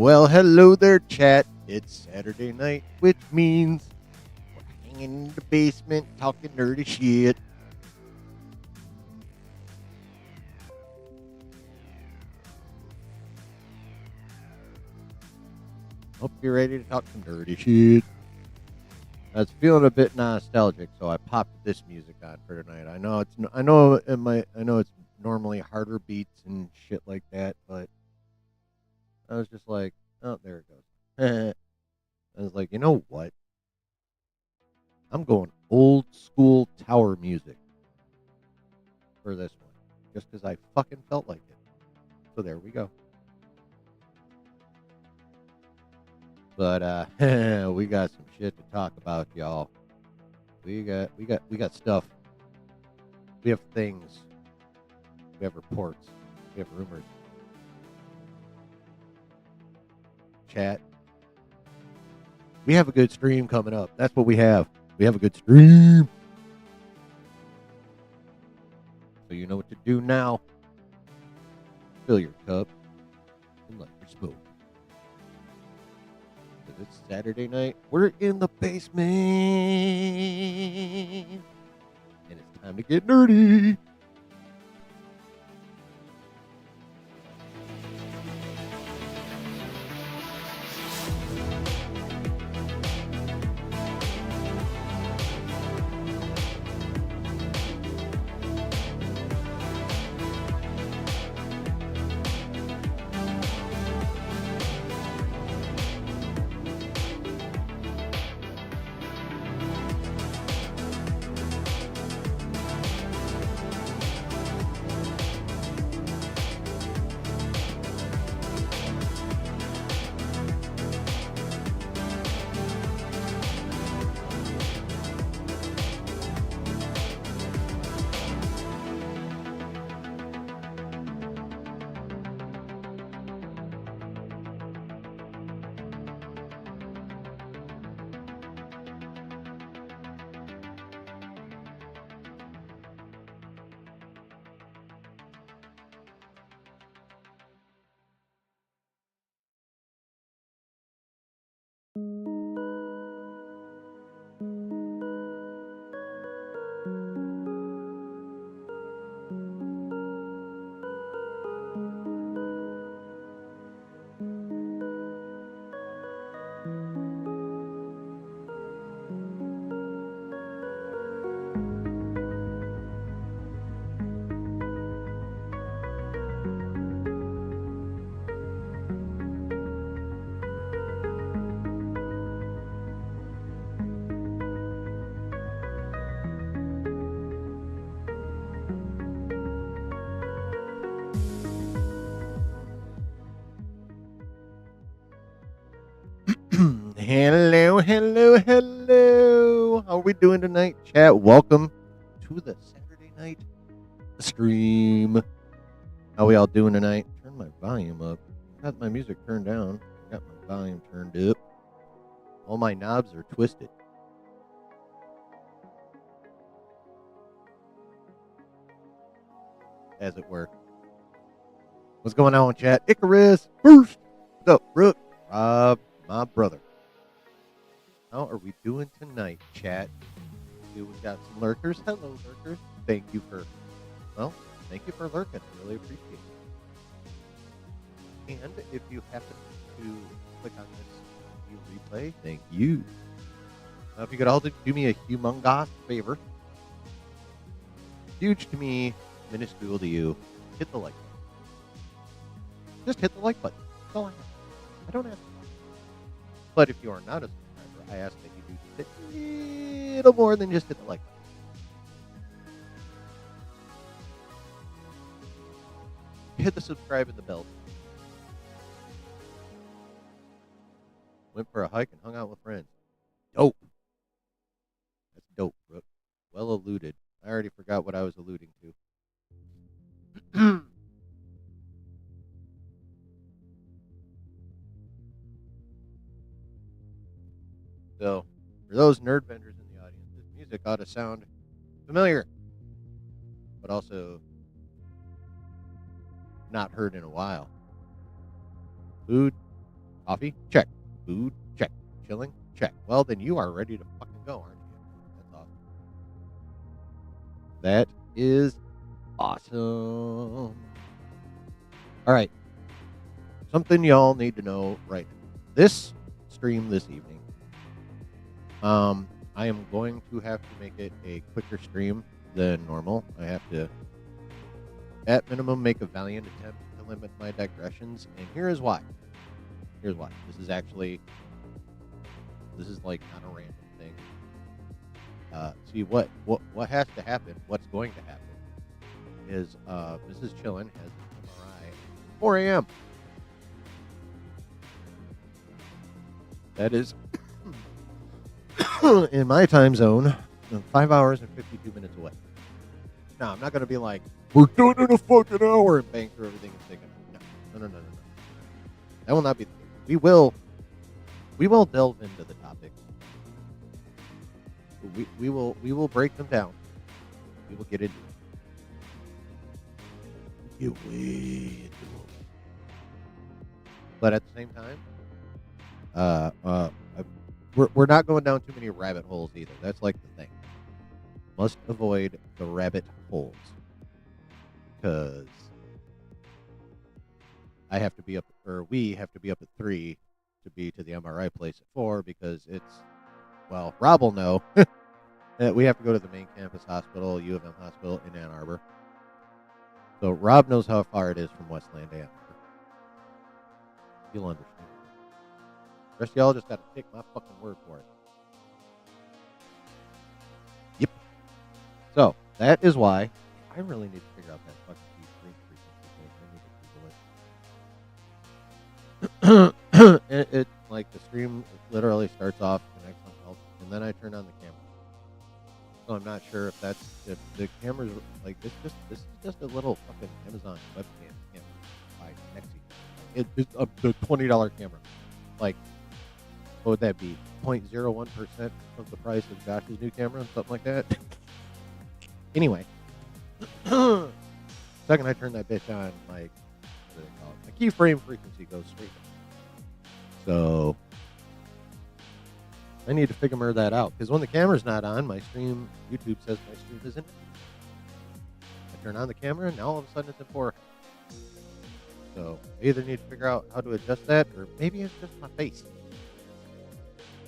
Well, hello there, chat. It's Saturday night, which means we're hanging in the basement talking nerdy shit. Hope you're ready to talk some nerdy shit. I was feeling a bit nostalgic, so I popped this music on for tonight. I know it's normally harder beats and shit like that, but I was just like, oh, there it goes. I was like, you know what? I'm going old school tower music for this one, just because I fucking felt like it. So there we go. But we got some shit to talk about, y'all. We got stuff. We have things. We have reports. We have rumors. Chat. We have a good stream coming up. That's what we have. We have a good stream. So you know what to do now. Fill your cup and let your smoke. Because it's Saturday night. We're in the basement. And it's time to get nerdy. Hello. How are we doing tonight, chat? Welcome to the Saturday night stream. How we all doing tonight? Turn my volume up. Got my music turned down. Got my volume turned up. All my knobs are twisted. As it were. What's going on, chat? Icarus first. What's up, Brooke? Rob, my brother. How are we doing tonight, chat? We've got some lurkers. Hello, lurkers. Thank you for lurking. I really appreciate it. And if you happen to click on this replay, thank you. Now, if you could all do me a humongous favor, huge to me, minuscule to you, hit the like button. Just hit the like button. That's all I have. I don't ask for much. But if you are not a subscriber, I ask that you do just a little more than just hit the like button. Hit the subscribe and the bell. Went for a hike and hung out with friends. Dope. That's dope, Brooke. Well alluded. I already forgot what I was alluding to. So, for those nerd vendors in the audience, this music ought to sound familiar, but also not heard in a while. Food, Coffee? Check. Food? Check. Chilling? Check. Well, then you are ready to fucking go, aren't you? That's awesome. That is awesome. All right. Something y'all need to know right now. This stream this evening, I am going to have to make it a quicker stream than normal. I have to, at minimum, make a valiant attempt to limit my digressions, and here is why. Here's why. This is like not a random thing. See what has to happen, what's going to happen is Mrs. Chillin has an MRI at 4 a.m. That is in my time zone, 5 hours and 52 minutes away. Now, I'm not going to be like, we're done in a fucking hour and bang through everything and take it. No. That will not be the case. We will delve into the topics. We will break them down. We will get into it. Get way into it. But at the same time, we're not going down too many rabbit holes either. That's like the thing. Must avoid the rabbit holes. Because we have to be up at 3 to be to the MRI place at 4 because it's, well, Rob will know. We have to go to the main campus hospital, U of M hospital in Ann Arbor. So Rob knows how far it is from Westland to Ann Arbor. You'll understand. The rest of y'all just got to take my fucking word for it. Yep. So, that is why I really need to figure out that fucking screen frequency. It like the stream literally starts off connects on health, and then I turn on the camera. So I'm not sure if the camera's like this is just a little fucking Amazon webcam camera by Nexi. It's the $20 camera. Like, what would that be? 0.01% of the price of Josh's new camera, something like that. Anyway, second I turn that bitch on, like, what do they call it? My keyframe frequency goes straight down. So I need to figure that out because when the camera's not on, my stream, YouTube says my stream isn't. I turn on the camera and now all of a sudden it's in 4K. So I either need to figure out how to adjust that or maybe it's just my face.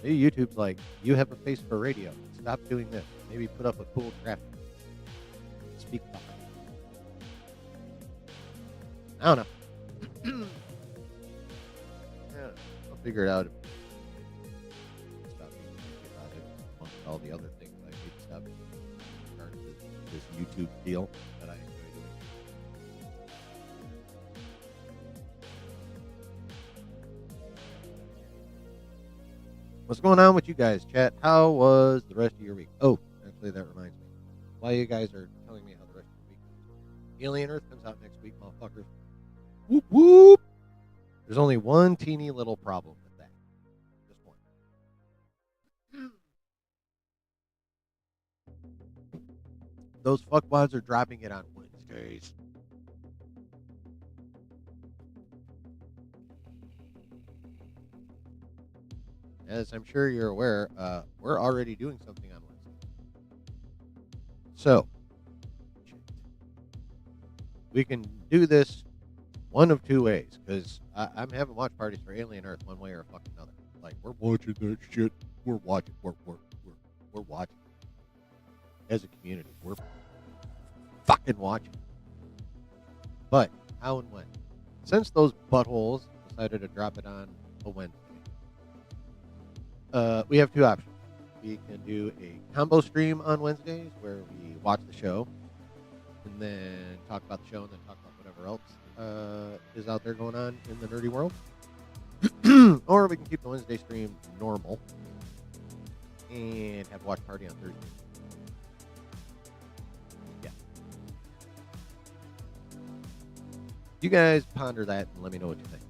Maybe YouTube's like, you have a face for radio. Stop doing this. Maybe put up a cool graphic. Speak up. I don't know. Yeah, I'll figure it out. Stop being crazy about it amongst all the other things I need to stop in regards to this YouTube deal that I enjoy doing. What's going on with you guys, chat? How was the rest of your week? Oh, actually, that reminds me. While you guys are telling me how the rest of the week is, Alien Earth comes out next week, motherfuckers. Whoop, whoop. There's only one teeny little problem with that. Just one. Those fuckwads are dropping it on Wednesdays. As I'm sure you're aware, we're already doing something on Wednesday. So, we can do this one of two ways, because I'm having watch parties for Alien Earth one way or fucking another. Like, we're watching that shit. We're watching. We're watching. As a community, we're fucking watching. But, how and when? Since those buttholes decided to drop it on a Wednesday, we have two options. We can do a combo stream on Wednesdays where we watch the show and then talk about the show and then talk about whatever else is out there going on in the nerdy world. Or we can keep the Wednesday stream normal and have a watch party on Thursday. Yeah. You guys ponder that and let me know what you think.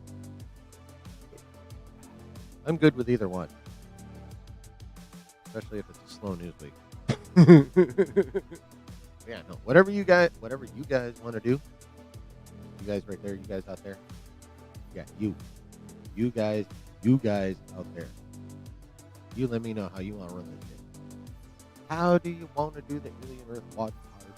I'm good with either one. Especially if it's a slow news week. Yeah, no. Whatever you guys want to do. You guys right there, you guys out there. Yeah, you. You guys out there, you let me know how you want to run this shit. How do you want to do the Alien Earth watch party?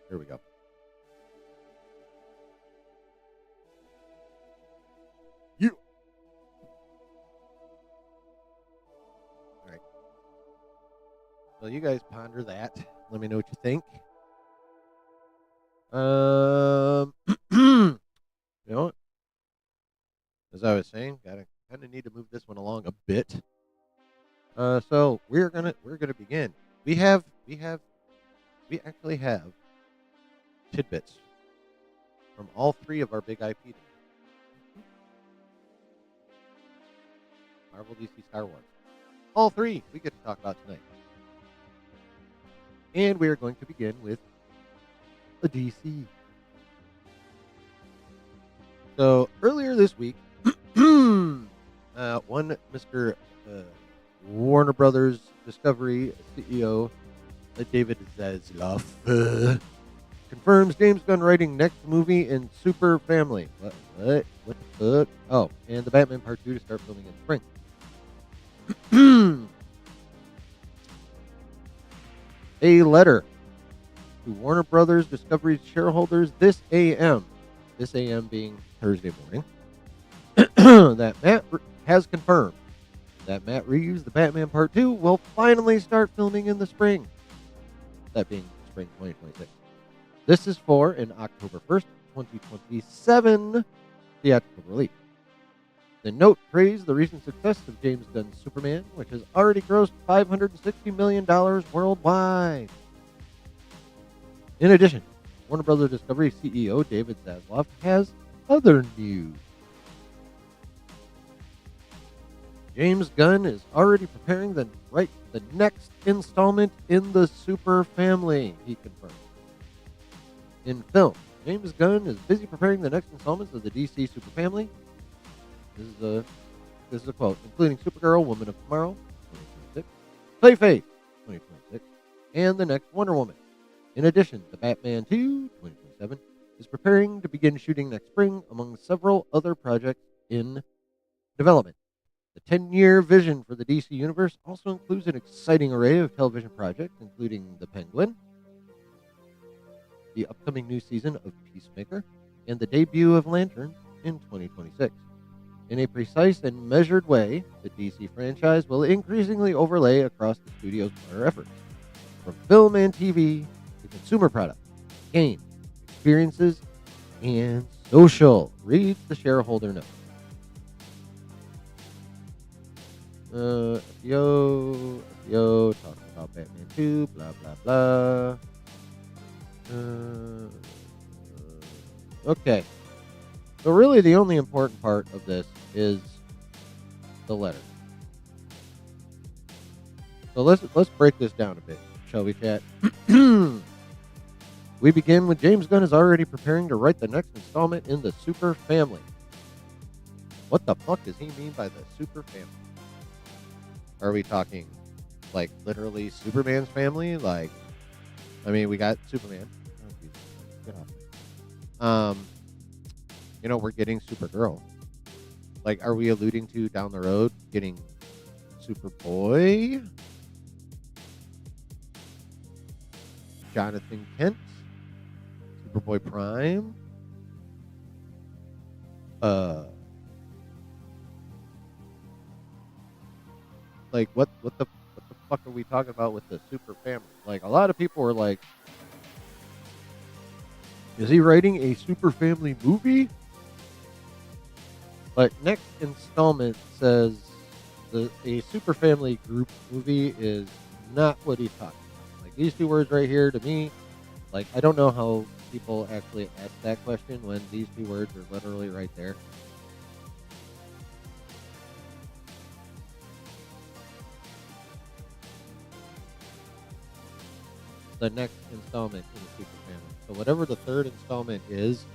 Here we go. You. All right. So you guys ponder that. Let me know what you think. You know, as I was saying, gotta kind of need to move this one along a bit. So we're gonna begin. We actually have tidbits from all three of our big IP. Marvel, DC, Star Wars. All three we get to talk about tonight. And we are going to begin with the DC. So earlier this week, one Mr. Warner Brothers Discovery CEO, David Zaslav, confirms James Gunn writing next movie in Super Family. What the fuck? Oh, and the Batman Part 2 to start filming in spring. A letter to Warner Brothers Discovery shareholders this AM being Thursday morning, that Matt has confirmed that Matt Reeves' The Batman Part 2 will finally start filming in the spring. That being spring 2026. This is for an October 1st, 2027 theatrical release. The note praised the recent success of James Gunn's Superman, which has already grossed $560 million worldwide. In addition, Warner Brothers Discovery CEO David Zaslav has other news. James Gunn is already preparing the next installment in the Super Family, he confirmed. In film, James Gunn is busy preparing the next installments of the DC Super Family. This is a quote, including Supergirl, Woman of Tomorrow, 2026, Clayface, 2026, and the next Wonder Woman. In addition, the Batman 2, 2027, is preparing to begin shooting next spring, among several other projects in development. The 10-year vision for the DC Universe also includes an exciting array of television projects, including The Penguin, the upcoming new season of Peacemaker, and the debut of Lanterns in 2026. In a precise and measured way, the DC franchise will increasingly overlay across the studio's broader efforts, from film and TV to consumer products, games, experiences, and social. Read the shareholder note. FBO, talking about Batman 2, blah, blah, blah. Okay. So really the only important part of this is the letter. So let's break this down a bit, shall we, chat? We begin with James Gunn is already preparing to write the next installment in the Super Family. What the fuck does he mean by the Super Family? Are we talking like literally Superman's family? Like, I mean, we got Superman. Oh, Jesus. Get off. We're getting Supergirl. Like, are we alluding to down the road getting Superboy? Jonathan Kent? Superboy Prime? Like, what the fuck are we talking about with the Super Family? Like, a lot of people were like, is he writing a Super Family movie? But next installment says a Super Family group movie is not what he's talking about. Like, these two words right here, to me, like, I don't know how people actually ask that question when these two words are literally right there. The next installment in the Super Family. So whatever the third installment is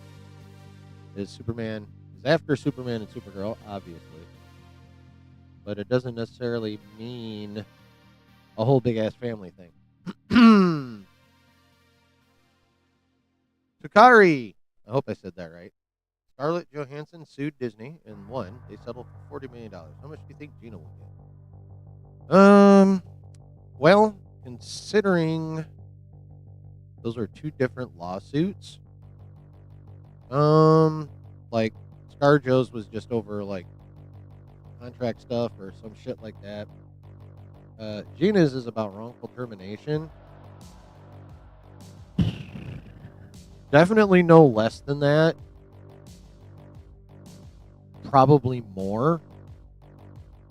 Superman, is after Superman and Supergirl, obviously. But it doesn't necessarily mean a whole big ass family thing. Bakari. I hope I said that right. Scarlett Johansson sued Disney and won. They settled for $40 million. How much do you think Gina will get? Well, considering those are two different lawsuits, like ScarJo's was just over like contract stuff or some shit like that. Gina's is about wrongful termination. Definitely no less than that. Probably more.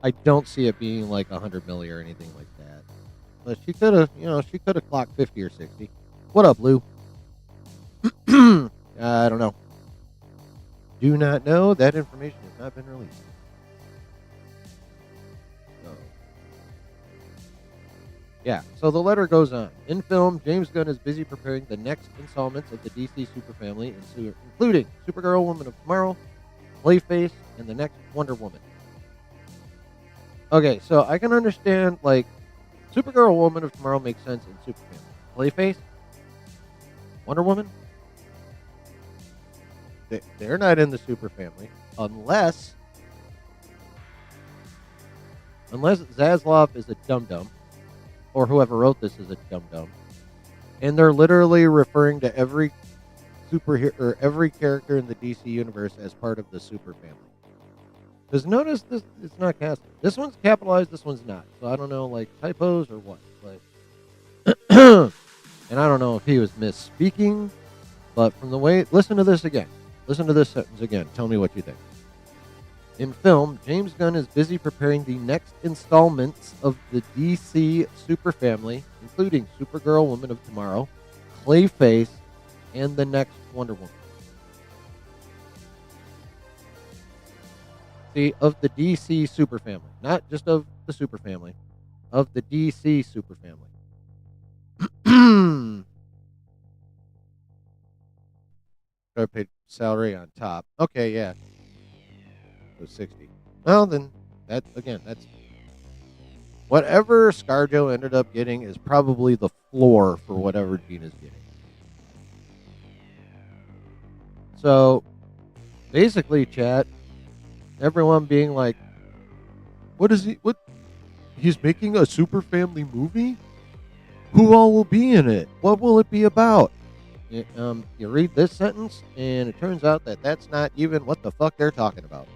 I don't see it being like 100 million or anything like that. But she could have, she could have clocked 50 or 60. What up, Lou? I don't know. Do not know. That information has not been released. So, yeah, so the letter goes on. In film, James Gunn is busy preparing the next installments of the DC Super Family, including Supergirl, Woman of Tomorrow, Clayface, and the next Wonder Woman. Okay, so I can understand, like, Supergirl, Woman of Tomorrow makes sense in Super Family. Clayface? Wonder Woman? They're not in the Super Family unless Zaslav is a dum-dum, or whoever wrote this is a dum-dum, and they're literally referring to every superhero or every character in the DC universe as part of the Super Family. Because notice this, it's not casted. This one's capitalized, this one's not. So I don't know, like typos or what. But and I don't know if he was misspeaking, but from the way, listen to this again. Listen to this sentence again. Tell me what you think. In film, James Gunn is busy preparing the next installments of the DC Super Family, including Supergirl, Woman of Tomorrow, Clayface, and the next Wonder Woman. See, of the DC Super Family, not just of the Super Family, of the DC Super Family. I paid salary on top. Okay, yeah. It was 60. Well, then, that's whatever ScarJo ended up getting is probably the floor for whatever Gina's getting. So, basically, chat, everyone being like, what? He's making a Super Family movie? Who all will be in it? What will it be about? You read this sentence, and it turns out that that's not even what the fuck they're talking about.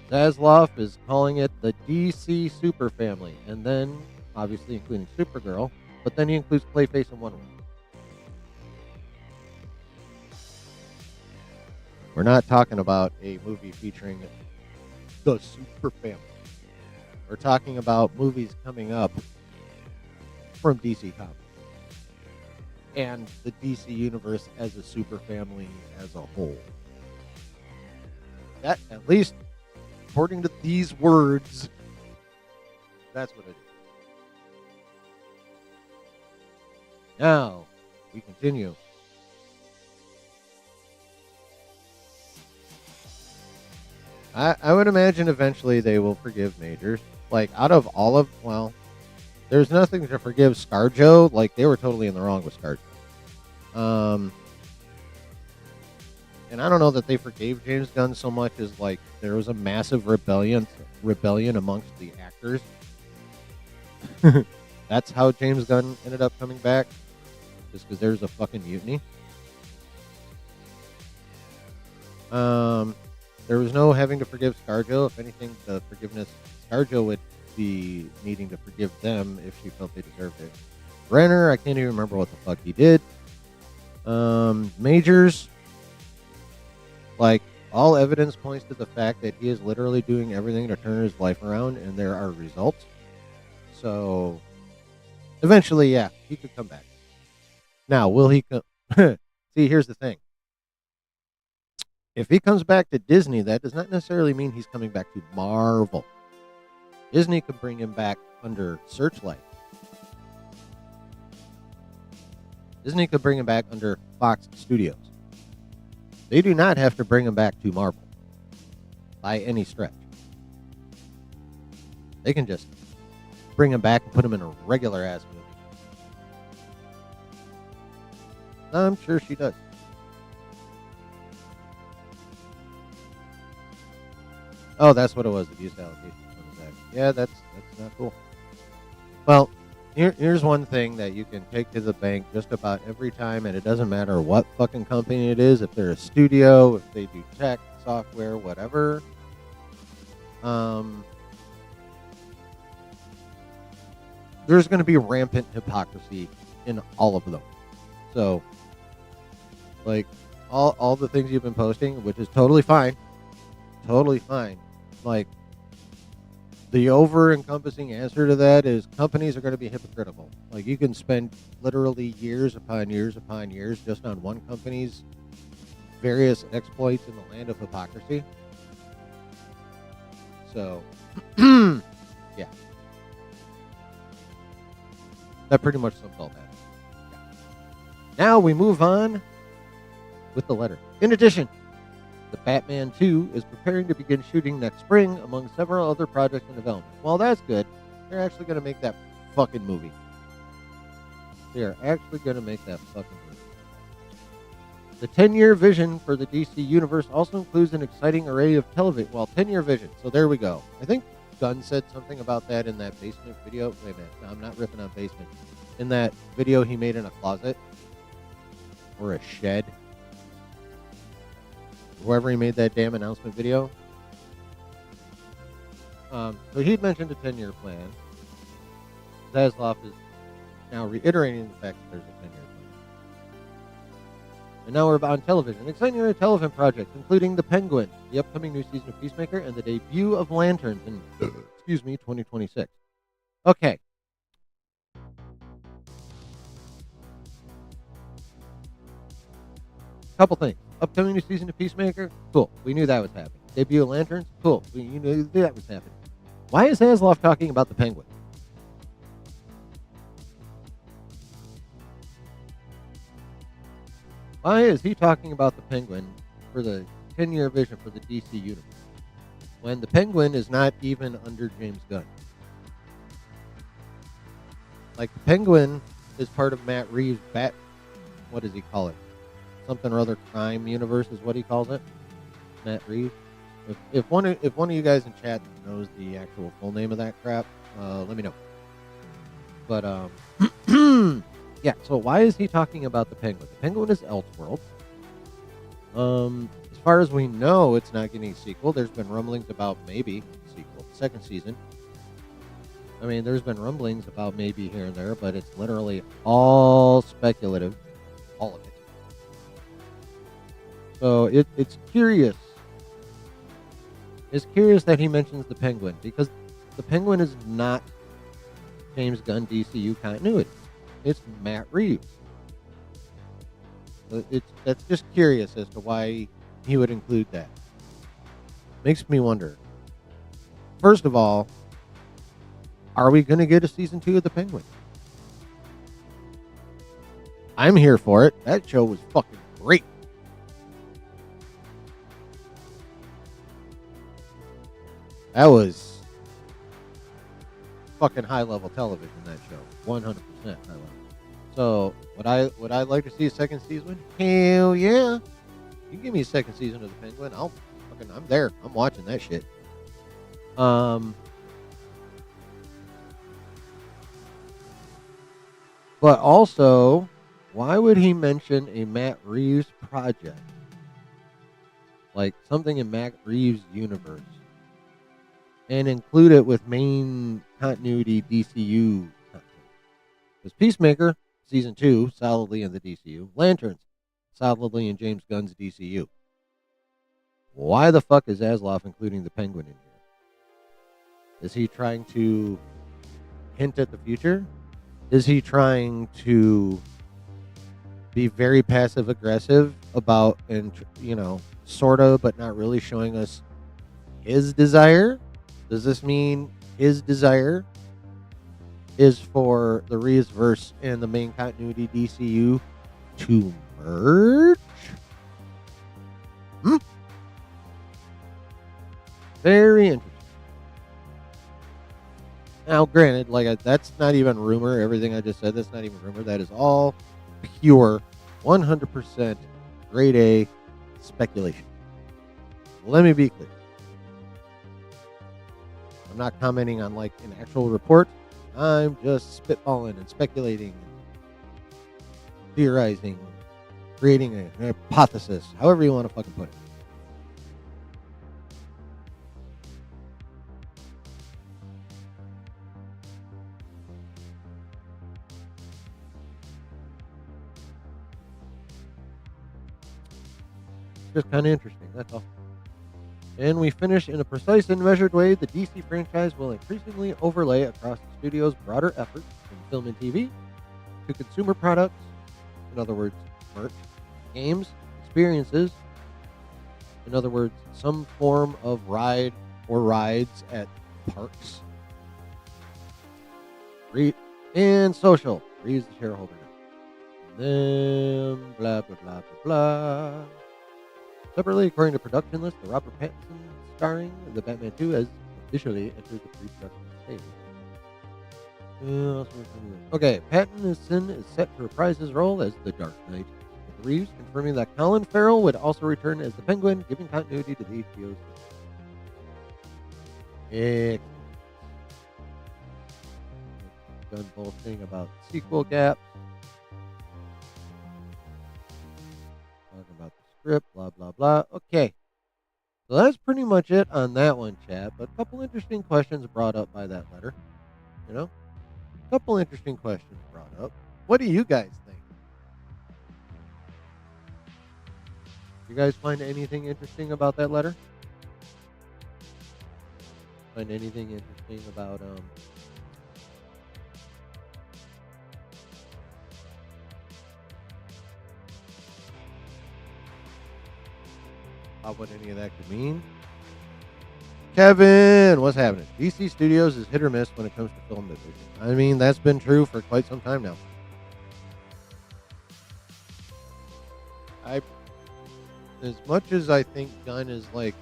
Zaslav is calling it the DC Super Family, and then, obviously, including Supergirl, but then he includes Clayface and Wonder Woman. We're not talking about a movie featuring the Super Family. We're talking about movies coming up from DC Comics and the DC Universe as a Super Family as a whole. That, at least according to these words, that's what it is. Now, we continue. I would imagine eventually they will forgive Majors. Like, out of all of, well, there's nothing to forgive ScarJo. Like, they were totally in the wrong with ScarJo. And I don't know that they forgave James Gunn so much as, like, there was a massive rebellion amongst the actors. That's how James Gunn ended up coming back. Just because there's a fucking mutiny. There was no having to forgive ScarJo. If anything, the forgiveness, ScarJo would be needing to forgive them if she felt they deserved it. Brenner, I can't even remember what the fuck he did. Majors, like, all evidence points to the fact that he is literally doing everything to turn his life around, and there are results. So, eventually, yeah, he could come back. Now, will he come? See, here's the thing. If he comes back to Disney, that does not necessarily mean he's coming back to Marvel. Disney could bring him back under Searchlight. Disney could bring him back under Fox Studios. They do not have to bring him back to Marvel by any stretch. They can just bring him back and put him in a regular ass I'm sure she does. Oh, that's what it was. Abuse allegations. Yeah, that's not cool. Well, here's one thing that you can take to the bank just about every time, and it doesn't matter what fucking company it is, if they're a studio, if they do tech, software, whatever. There's going to be rampant hypocrisy in all of them. So, like, all the things you've been posting, which is totally fine. Like, the over-encompassing answer to that is companies are going to be hypocritical. Like, you can spend literally years upon years upon years just on one company's various exploits in the land of hypocrisy. So, yeah. That pretty much sums all that. Yeah. Now we move on with the letter. In addition, the Batman 2 is preparing to begin shooting next spring, among several other projects in development. Well, that's good. They're actually going to make that fucking movie. They are actually going to make that fucking movie. The 10-year vision for the DC Universe also includes an exciting array of television. Well, 10-year vision. So there we go. I think Gunn said something about that in that basement video. Wait a minute. No, I'm not ripping on basement. In that video he made in a closet or a shed. Whoever he made that damn announcement video. So he'd mentioned a 10-year plan. Zaslav is now reiterating the fact that there's a 10-year plan. And now we're on television. Exciting new television projects, including The Penguin, the upcoming new season of Peacemaker, and the debut of Lanterns in, 2026. Okay. Couple things. Upcoming new season of Peacemaker, cool. We knew that was happening. Debut of Lanterns, cool. We knew that was happening. Why is Zaslav talking about the Penguin? Why is he talking about the Penguin for the 10-year vision for the DC Universe when the Penguin is not even under James Gunn? Like, the Penguin is part of Matt Reeves' what does he call it? Something or other crime universe is what he calls it. Matt Reeves. If one of you guys in chat knows the actual full name of that crap, let me know. But yeah. So why is he talking about the Penguin? The Penguin is Elseworld. As far as we know, it's not getting a sequel. There's been rumblings about maybe a sequel, second season. I mean, there's been rumblings about maybe here and there, but it's literally all speculative, all of it. So it's curious. It's curious that he mentions the Penguin, because the Penguin is not James Gunn DCU continuity. It's Matt Reeves. That's just curious as to why he would include that. Makes me wonder. First of all, are we going to get a season 2 of the Penguin? I'm here for it. That show was fucking great. That was fucking high level television, that show. 100% high level. So, would I like to see a second season? Hell yeah. You give me a second season of the Penguin, I'm there. I'm watching that shit. But also, why would he mention a Matt Reeves project? Like something in Matt Reeves' universe. And include it with main continuity DCU content. Because Peacemaker, Season 2, solidly in the DCU. Lanterns, solidly in James Gunn's DCU. Why the fuck is Zaslav including the Penguin in here? Is he trying to hint at the future? Is he trying to be very passive-aggressive about, and sort of, but not really showing us his desire? Does this mean his desire is for the Reeves-verse and the main continuity DCU to merge? Very interesting. Now, granted, that's not even rumor. Everything I just said, that's not even rumor. That is all pure 100% grade A speculation. Let me be clear. I'm not commenting on like an actual report. I'm just spitballing and speculating and theorizing, creating a hypothesis, however you want to fucking put it. Just kind of interesting, that's all. And we finish in a precise and measured way. The DC franchise will increasingly overlay across the studio's broader efforts from film and TV to consumer products, in other words, merch, games, experiences, in other words, some form of ride or rides at parks, and social. Reads the shareholder note. And then blah, blah, blah, blah, blah. Separately, according to production list, the Robert Pattinson starring in the Batman 2 has officially entered the pre-production stage. Okay, Pattinson is set to reprise his role as the Dark Knight, with Reeves confirming that Colin Farrell would also return as the Penguin, giving continuity to the HBO series. Done boasting about sequel gaps. Talking about the script, blah, blah, blah. Okay. So that's pretty much it on that one, chat. But a couple interesting questions brought up by that letter. You know? A couple interesting questions brought up. What do you guys think? You guys find anything interesting about that letter? Find anything interesting about what any of that could mean? Kevin, what's happening? DC Studios is hit or miss when it comes to film division. I mean, that's been true for quite some time now. As much as I think Gunn is like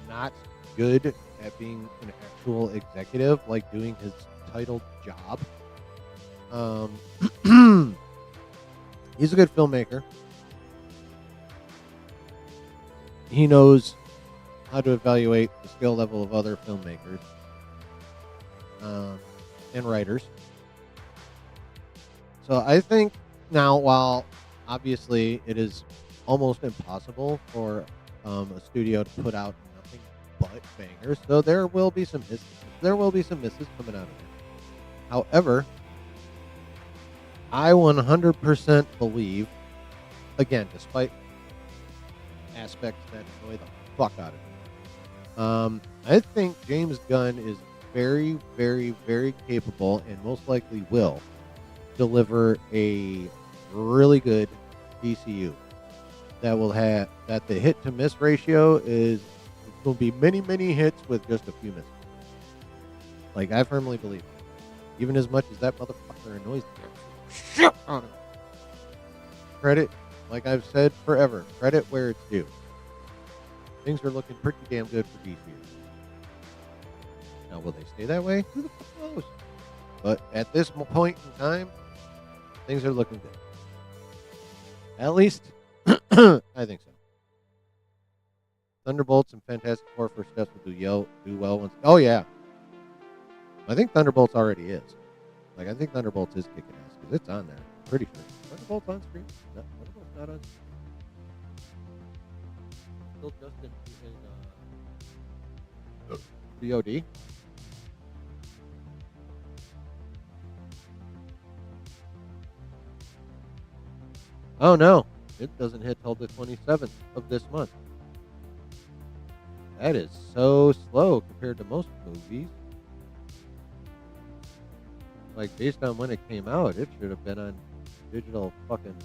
not good at being an actual executive, like doing his titled job, he's a good filmmaker. He knows how to evaluate the skill level of other filmmakers and writers. So I think now, while obviously it is almost impossible for a studio to put out nothing but bangers, so there will be some misses. There will be some misses coming out of it. However, I 100% believe, again, despite aspects that annoy the fuck out of me, I think James Gunn is very, very, very capable and most likely will deliver a really good DCU that will have that the hit to miss ratio is going to be many, many hits with just a few misses. Like, I firmly believe it. Even as much as that motherfucker annoys me. Shit on him. Credit, like I've said forever, credit where it's due. Things are looking pretty damn good for DC. Now, will they stay that way? Who the fuck knows? But at this point in time, things are looking good. At least, I think so. Thunderbolts and Fantastic Four first steps will do well once. Oh yeah, I think Thunderbolts already is. Like, I think Thunderbolts is kicking ass because it's on there. I'm pretty sure. Thunderbolts on screen? No, Thunderbolts not on screen. Still just in VOD. Oh no, it doesn't hit till the 27th of this month. That is so slow compared to most movies. Like, based on when it came out, it should have been on digital fucking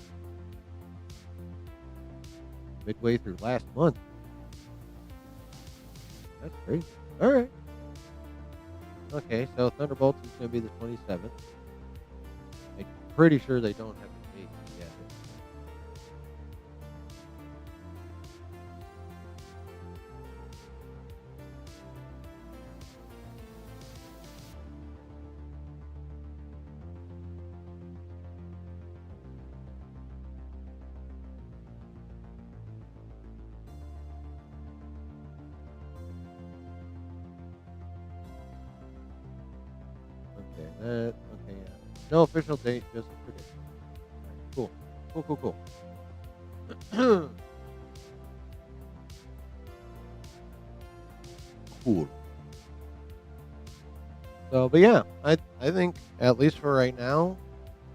midway through last month. That's crazy. Alright. Okay, so Thunderbolts is going to be the 27th. I'm pretty sure they don't have a date yet. Okay, yeah. No official date, just a prediction. All right, cool. Cool. Cool. So, but yeah, I think at least for right now,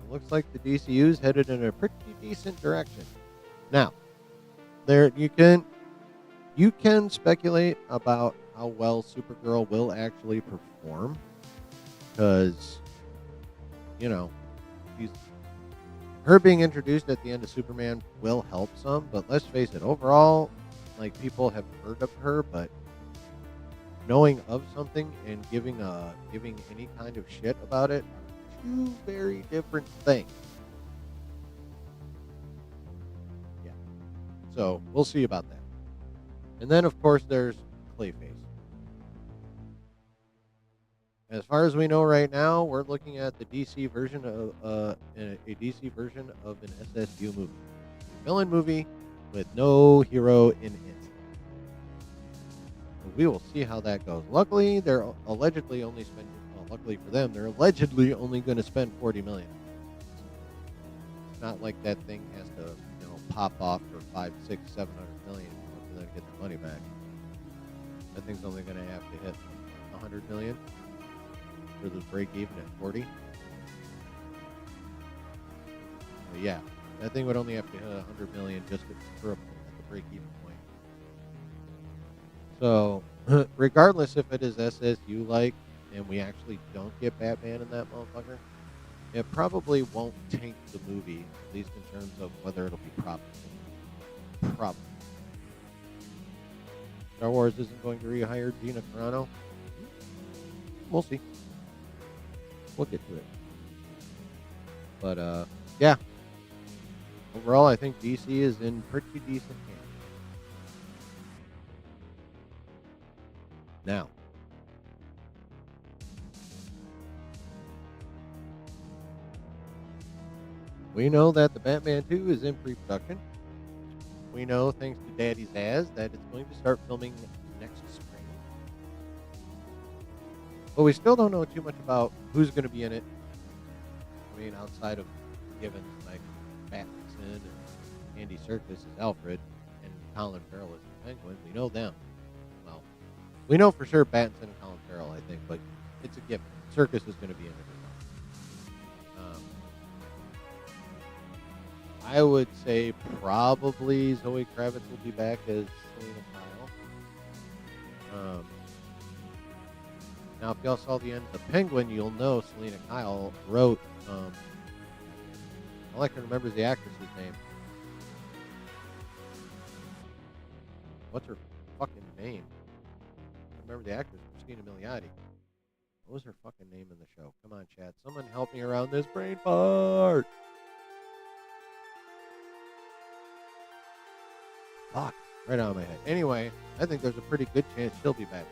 it looks like the DCU's headed in a pretty decent direction. Now, there you can speculate about how well Supergirl will actually perform because you know she's her being introduced at the end of Superman will help some, but let's face it, overall, like people have heard of her, but knowing of something and giving any kind of shit about it are two very different things. Yeah. So we'll see about that. And then of course there's Clayface. As far as we know right now, we're looking at the DC version of a DC version of an SSU movie, a villain movie with no hero in it. So we will see how that goes. Luckily, they're allegedly only spending. Well, luckily for them, they're allegedly only going to spend $40 million. It's not like that thing has to, pop off for 5, 6, 700 million for them to get their money back. That thing's only going to have to hit 100 million for the break even at 40. But yeah, that thing would only have to hit 100 million just for at the break even point. So, regardless if it is SSU like and we actually don't get Batman in that motherfucker, it probably won't tank the movie, at least in terms of whether it'll be profitable. Probably. Star Wars isn't going to rehire Gina Carano. We'll see. We'll get to it. But, yeah. Overall, I think DC is in pretty decent hands. Now, we know that the Batman 2 is in pre-production. We know, thanks to Daddy's Ass, that it's going to start filming next spring. But we still don't know too much about who's going to be in it. I mean, outside of givens like Matt Dixon and Andy Serkis as Alfred and Colin Farrell as the Penguin, we know them. Well, we know for sure Battinson and Colin Farrell, I think, but it's a given. Serkis is going to be in it. I would say probably Zoe Kravitz will be back as Selena Kyle. Now, if y'all saw the end of The Penguin, you'll know Selena Kyle wrote, all I can remember is the actress's name. What's her fucking name? I remember the actress, Christina Milioti. What was her fucking name in the show? Come on, chat. Someone help me around this brain fart. Fuck. Right out of my head. Anyway, I think there's a pretty good chance she'll be back,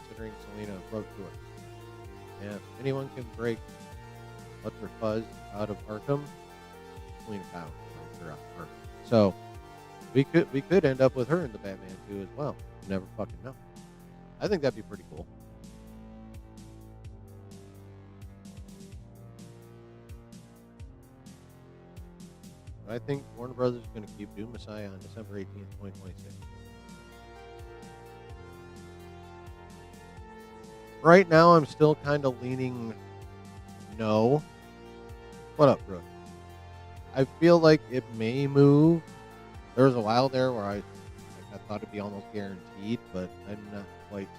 considering Selena wrote to her. And if anyone can break What's Her Fuzz out of Arkham, Selena Kyle. Her. So we could end up with her in the Batman 2 as well. You never fucking know. I think that'd be pretty cool. I think Warner Brothers is going to keep Doom Messiah on December 18th, 2026. Right now, I'm still kind of leaning no. What up, Brooke? I feel like it may move. There was a while there where I thought it'd be almost guaranteed, but I'm not quite.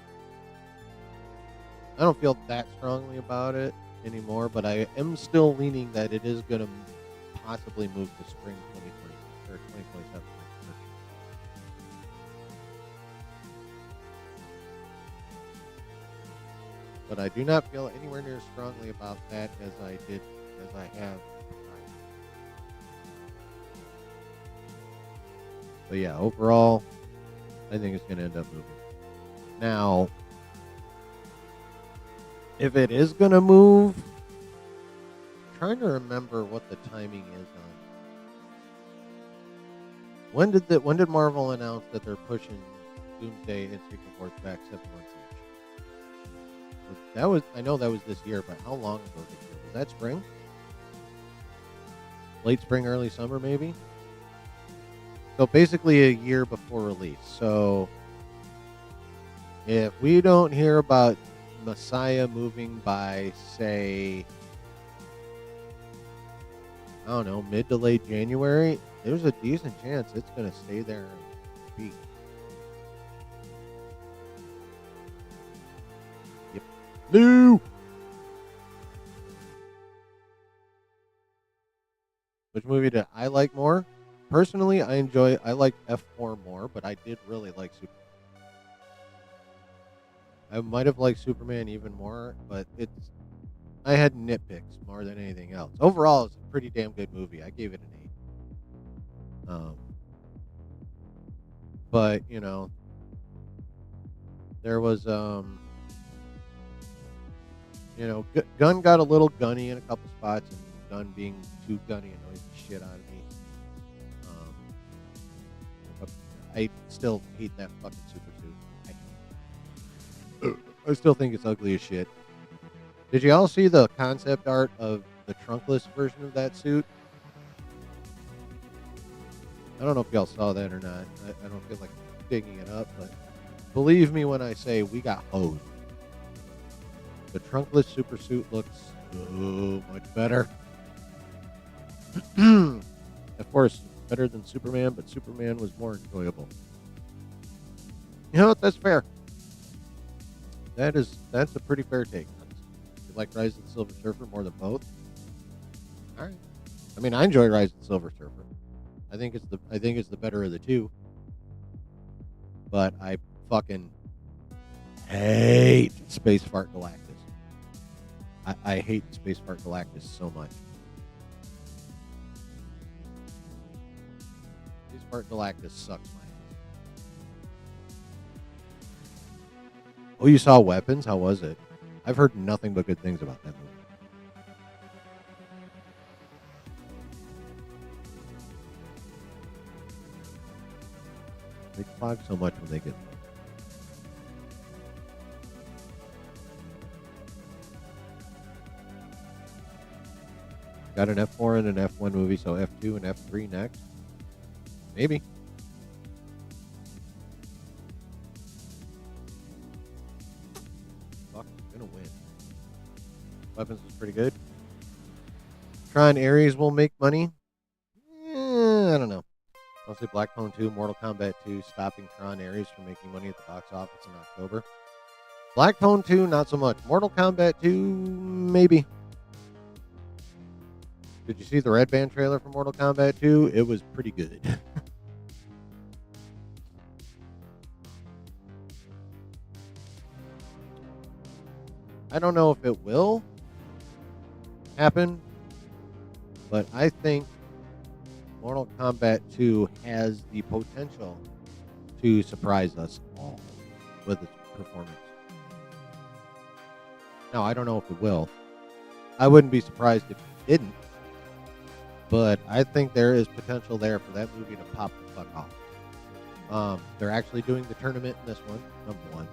I don't feel that strongly about it anymore, but I am still leaning that it is going to possibly move to spring 2026 or 2027. But I do not feel anywhere near as strongly about that as I have. But yeah, overall, I think it's going to end up moving. Now, if it is going to move, I'm trying to remember what the timing is on. When did Marvel announce that they're pushing Doomsday and Secret Wars back 7 months each? That was I know that was this year, but how long ago this year? Was that spring? Late spring, early summer, maybe. So basically a year before release. So if we don't hear about Messiah moving by, say, I don't know, mid to late January, there's a decent chance it's going to stay there and be. Yep. No. Which movie did I like more? Personally, I liked F4 more, but I did really like Superman. I might have liked Superman even more, but I had nitpicks more than anything else. Overall, it's a pretty damn good movie. I gave it an 8. But there was Gunn got a little gunny in a couple spots, and Gunn being too gunny annoys the shit out of me. I still hate that fucking super suit. I still think it's ugly as shit. Did you all see the concept art of the trunkless version of that suit? I don't know if y'all saw that or not. I don't feel like digging it up, but believe me when I say we got hosed. The trunkless super suit looks so much better. Of course, better than Superman, but Superman was more enjoyable. You know what? That's fair. That's a pretty fair take. You like Rise of the Silver Surfer more than both? All right. I mean, I enjoy Rise of the Silver Surfer. I think it's the better of the two. But I fucking hate Space Fart Galactus. I hate Space Fart Galactus so much. Space Fart Galactus sucks my ass. Oh, you saw Weapons? How was it? I've heard nothing but good things about that movie. They clog so much when they get low. Got an F4 and an F1 movie, so F2 and F3 next. Maybe. Fuck, gonna win. Weapons was pretty good. Tron Ares will make money. I don't know. Mostly Black Phone 2, Mortal Kombat 2, stopping Tron Ares from making money at the box office in October. Black Phone 2, not so much. Mortal Kombat 2, maybe. Did you see the Red Band trailer for Mortal Kombat 2? It was pretty good. I don't know if it will happen, but I think Mortal Kombat 2 has the potential to surprise us all with its performance. Now, I don't know if it will. I wouldn't be surprised if it didn't, but I think there is potential there for that movie to pop the fuck off. They're actually doing the tournament in this one, number 1.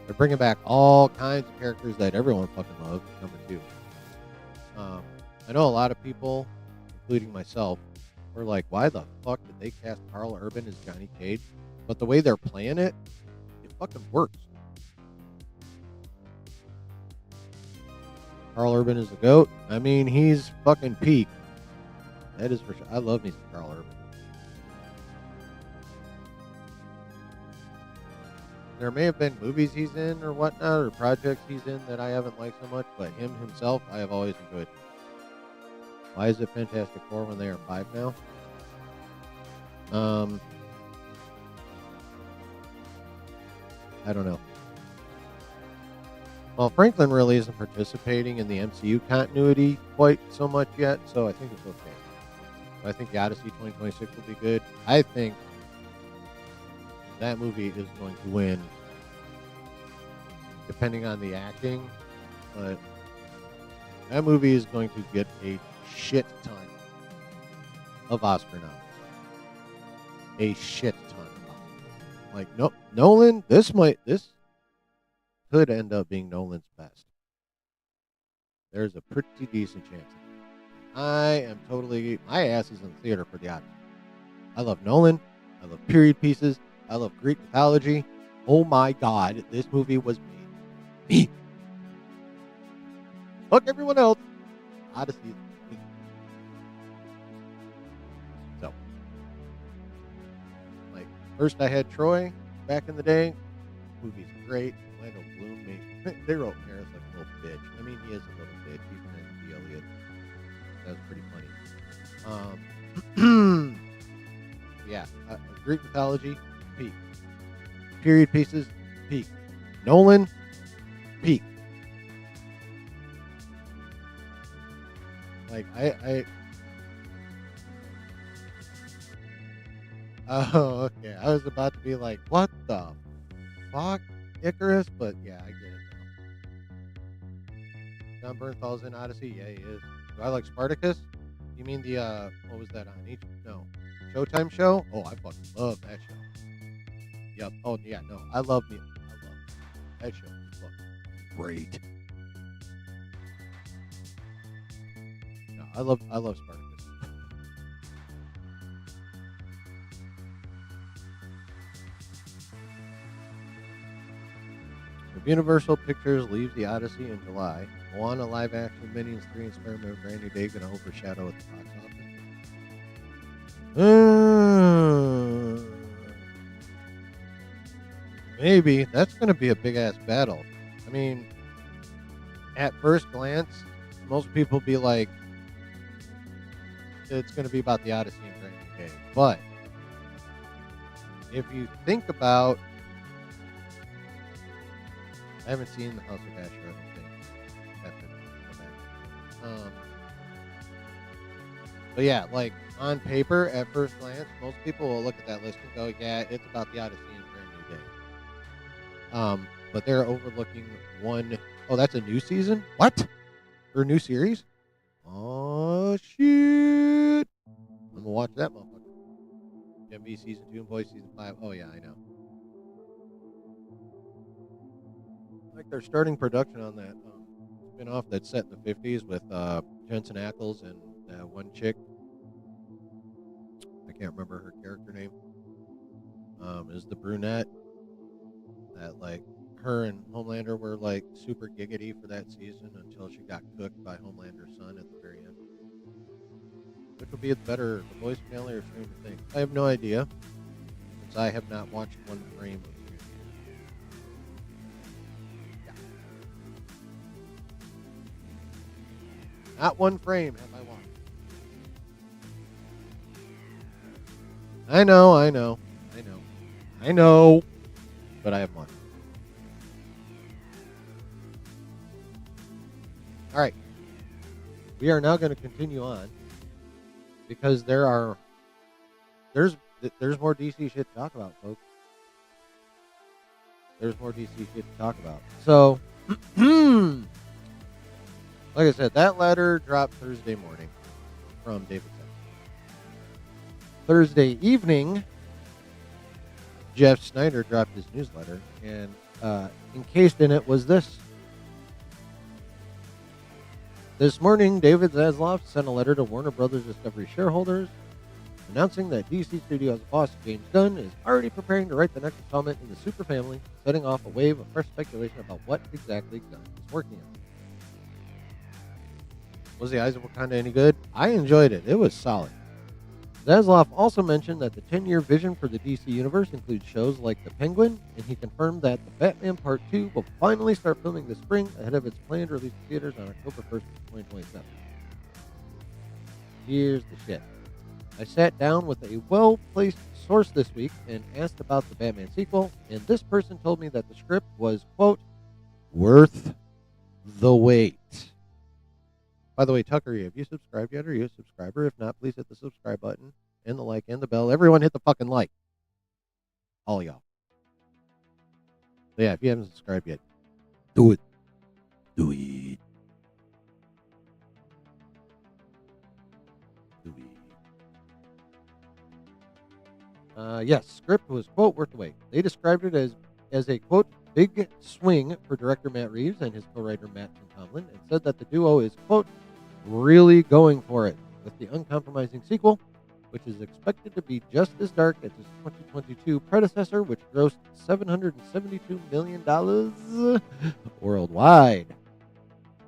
They're bringing back all kinds of characters that everyone fucking loves, number 2. I know a lot of people, including myself, were like, why the fuck did they cast Carl Urban as Johnny Cage? But the way they're playing it, it fucking works. Carl Urban is the GOAT. I mean, he's fucking peak. That is for sure. I love me some Carl Urban. There may have been movies he's in or whatnot, or projects he's in that I haven't liked so much, but him himself, I have always enjoyed. Why is it Fantastic Four when they are 5 now? I don't know. Well, Franklin really isn't participating in the MCU continuity quite so much yet, so I think it's okay. I think the Odyssey 2026 will be good. I think that movie is going to win, depending on the acting, but that movie is going to get a shit ton of Oscar nods. A shit ton of Oscar. Like, nope, Nolan, this could end up being Nolan's best. There's a pretty decent chance of that. I am totally, my ass is in the theater for the Odyssey. I love Nolan. I love period pieces. I love Greek mythology. Oh my God, this movie was made. Me. Fuck everyone else. Odyssey is me. So, like, first I had Troy back in the day. Movie's great. Orlando Bloom made. They wrote Harris like a little bitch. I mean, he is a little bitch, even in the Elliot. That was pretty funny. Yeah, Greek mythology, peak. Period pieces, peak. Nolan, peak. Like oh, okay. I was about to be like, what the fuck, Icarus? But yeah, I get it now. John Bernthal's in Odyssey. Yeah, he is. Do I like Spartacus? You mean the what was that on? No, Showtime show? Oh, I fucking love that show. Yep. Oh yeah, no, I love that show. Fucking great. No, I love Spartacus. If Universal Pictures leaves the Odyssey in July, Moana live action Minions 3 and Spider-Man Brand New Day gonna overshadow at the box office? Maybe. That's gonna be a big ass battle. I mean, at first glance, most people be like, it's gonna be about the Odyssey and Brand New Day. But if you think about, I haven't seen the House of Asher, I don't think. But yeah, like on paper, at first glance, most people will look at that list and go, yeah, it's about the Odyssey and Brand New Day. But they're overlooking one, oh, that's a new season? What? Or a new series? Oh, shit. I'm going to watch that motherfucker. Gen V Season 2 and Boys Season 5. Oh, yeah, I know. Like they're starting production on that spin-off that's set in the 50s with Jensen Ackles and that one chick. I can't remember her character name. Is the brunette that like her and Homelander were like super giggity for that season until she got cooked by Homelander's son at the very end. Which would be the better, the boys finale or Stranger Things? I have no idea, since I have not watched one frame of Stranger Things. Yeah. Not one frame have I watched. I know, but I have one. All right, we are now going to continue on because there's more DC shit to talk about, folks. There's more DC shit to talk about. So, like I said, that letter dropped Thursday morning from David Sachs. Thursday evening, Jeff Snyder dropped his newsletter, and encased in it was this. This morning, David Zaslav sent a letter to Warner Brothers Discovery shareholders announcing that DC Studios boss James Gunn is already preparing to write the next installment in the Super Family, setting off a wave of fresh speculation about what exactly Gunn is working on. Was the Eyes of Wakanda any good? I enjoyed it. It was solid. Zaslav also mentioned that the 10-year vision for the DC Universe includes shows like The Penguin, and he confirmed that The Batman Part 2 will finally start filming this spring ahead of its planned release to theaters on October 1st, 2027. Here's the shit. I sat down with a well-placed source this week and asked about the Batman sequel, and this person told me that the script was, quote, worth the wait. By the way, Tucker, have you subscribed yet? Are you a subscriber? If not, please hit the subscribe button and the like and the bell. Everyone hit the fucking like. All y'all. So yeah, if you haven't subscribed yet, do it. Do it. Do it. Yes, script was, quote, worth the wait. They described it as a, quote, big swing for director Matt Reeves and his co-writer Matt Tomlin, and said that the duo is, quote, really going for it with the uncompromising sequel, which is expected to be just as dark as his 2022 predecessor, which grossed $772 million worldwide.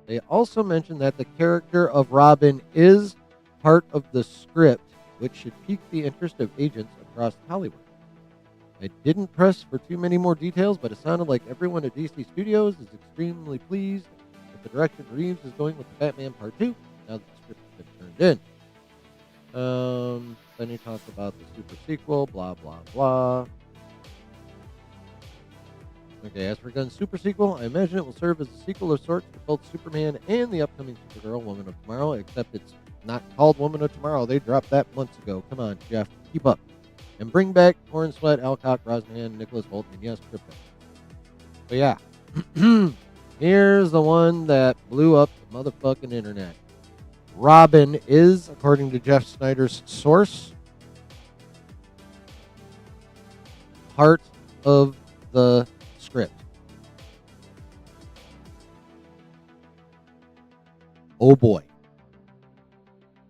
They also mentioned that the character of Robin is part of the script, which should pique the interest of agents across Hollywood. I didn't press for too many more details, but it sounded like everyone at DC Studios is extremely pleased with the direction Reeves is going with the Batman Part 2, now that the script has been turned in. Then he talked about the super sequel, blah, blah, blah. Okay, as for Gunn's super sequel, I imagine it will serve as a sequel of sorts to both Superman and the upcoming Supergirl, Woman of Tomorrow, except it's not called Woman of Tomorrow. They dropped that months ago. Come on, Jeff, keep up. And bring back Torrin Sweat, Alcock, Rosman, Nicholas Hoult, and yes, Crypto. But yeah, here's the one that blew up the motherfucking internet. Robin is, according to Jeff Snyder's source, part of the script. Oh boy.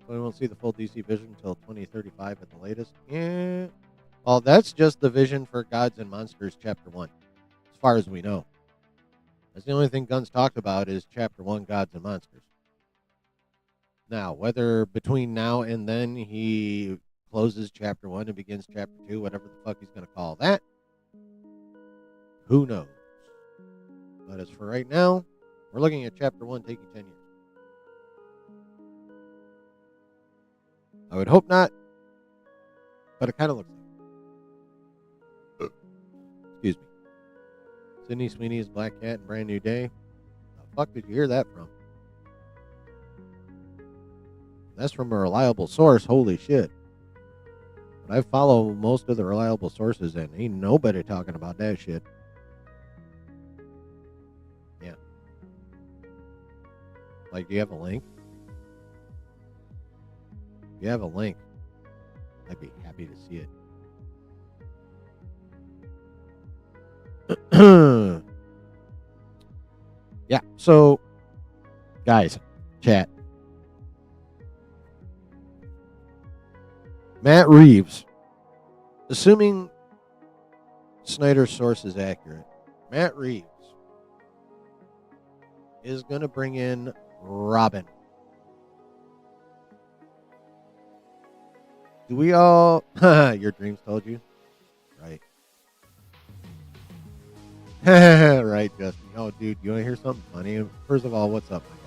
We won't see the full DC vision until 2035 at the latest. Yeah. Well, that's just the vision for Gods and Monsters Chapter 1, as far as we know. That's the only thing Gunn's talked about is Chapter 1, Gods and Monsters. Now, whether between now and then he closes Chapter 1 and begins Chapter 2, whatever the fuck he's going to call that, who knows? But as for right now, we're looking at Chapter 1 taking 10 years. I would hope not, but it kind of looks like it. Excuse me. Sydney Sweeney's Black Cat and Brand New Day. The fuck did you hear that from? That's from a reliable source. Holy shit. But I follow most of the reliable sources, and ain't nobody talking about that shit. Yeah. Like, do you have a link? If you have a link, I'd be happy to see it. Yeah, so, guys, chat. Matt Reeves, assuming Snyder's source is accurate, Matt Reeves is going to bring in Robin. Do we all... Your dreams told you? Right. Right, Justin. Oh, dude, you want to hear something funny? First of all, what's up, my guy?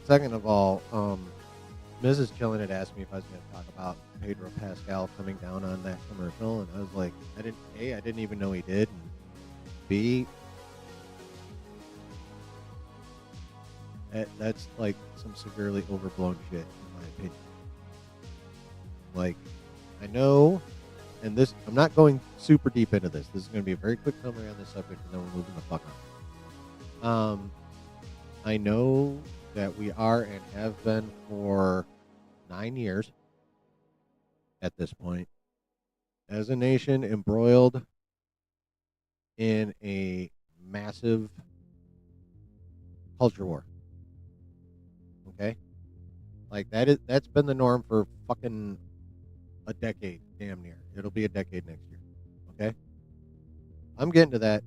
Second of all, Mrs. Chillin had asked me if I was going to talk about Pedro Pascal coming down on that commercial, and I was like, I didn't even know he did, and B, that's like some severely overblown shit, in my opinion. Like, I know, and this, I'm not going super deep into this. This is going to be a very quick summary on this subject, and then we're moving the fuck on. I know that we are and have been for 9 years at this point as a nation embroiled in a massive culture war. Okay? Like that's been the norm for fucking a decade, damn near. It'll be a decade next year. Okay? I'm getting to that,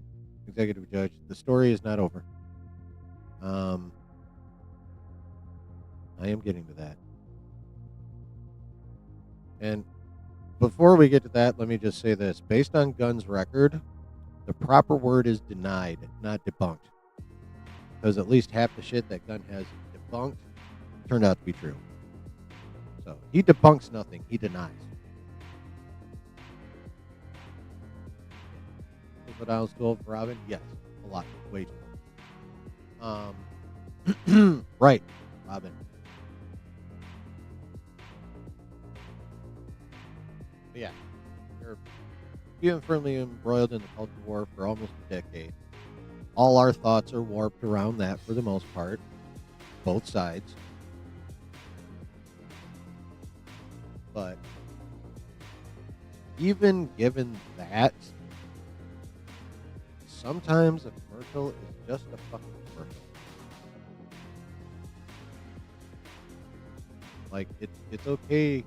executive judge. The story is not over. I am getting to that. And before we get to that, let me just say this. Based on Gunn's record, the proper word is denied, not debunked. Because at least half the shit that Gunn has debunked turned out to be true. So he debunks nothing, he denies. But I was told for Robin, yes, a lot, way too much. Right, Robin. But yeah, we're being firmly embroiled in the culture war for almost a decade. All our thoughts are warped around that for the most part, both sides. But even given that, sometimes a commercial is just a fucking commercial. Like, it's okay to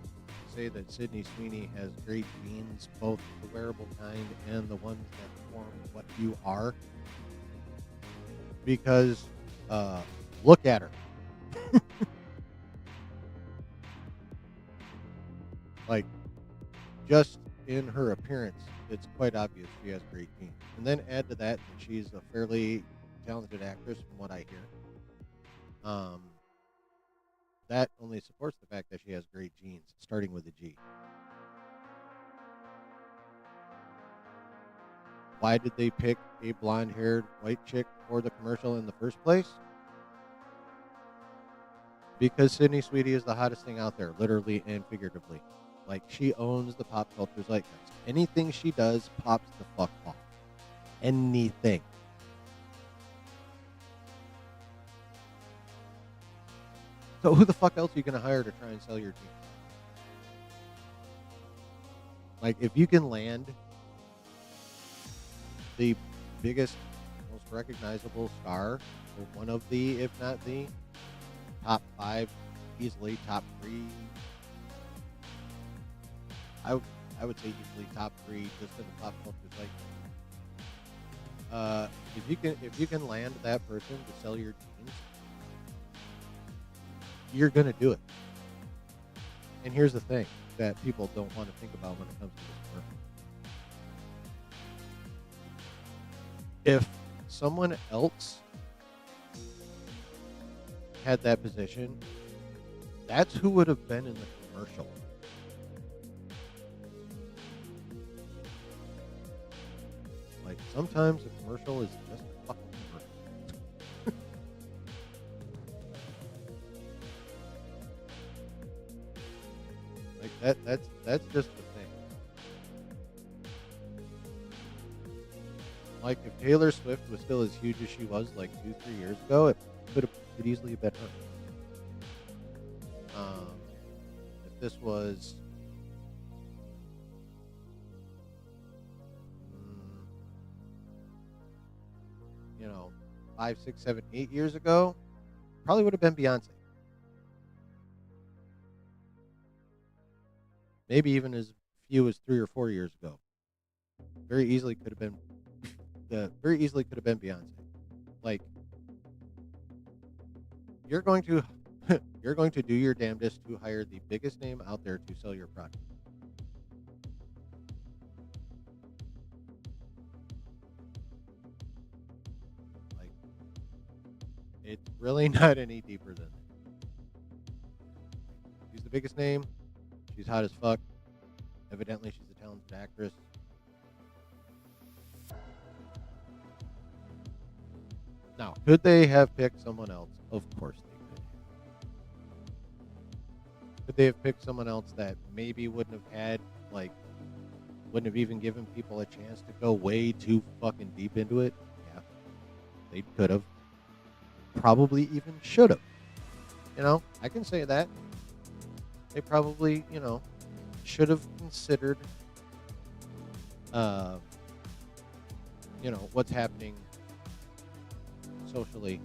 say that Sydney Sweeney has great genes, both the wearable kind and the ones that form what you are. Because, look at her. Like, just in her appearance, it's quite obvious she has great genes. And then add to that she's a fairly talented actress, from what I hear. That only supports the fact that she has great genes, starting with a G. Why did they pick a blonde-haired white chick for the commercial in the first place? Because Sydney Sweeney is the hottest thing out there, literally and figuratively. Like, she owns the pop culture zeitgeist. Anything she does pops the fuck off. Anything. So who the fuck else are you going to hire to try and sell your team? Like, if you can land the biggest, most recognizable star, or one of the, if not the, top 5, easily top 3, I would say easily top 3 just in the pop culture zeitgeist. If you can land that person to sell your jeans, you're gonna do it. And here's the thing that people don't want to think about when it comes to this commercial. If someone else had that position, that's who would have been in the commercial. Like, sometimes a commercial is just a fucking commercial. Like, that's just the thing. Like, if Taylor Swift was still as huge as she was like 2-3 years ago, it could easily have been her. If this was 5, 6, 7, 8 years ago, probably would have been Beyonce. Maybe even as few as 3 or 4 years ago. Very easily could have been Beyonce. Like, you're going to do your damnedest to hire the biggest name out there to sell your product. Like, it's really not any deeper than that. She's the biggest name. She's hot as fuck. Evidently, she's a talented actress. Now, could they have picked someone else? Of course they could. Could they have picked someone else that maybe wouldn't have even given people a chance to go way too fucking deep into it? Yeah. They could have. Probably even should have. I can say that. They probably, should have considered, what's happening socially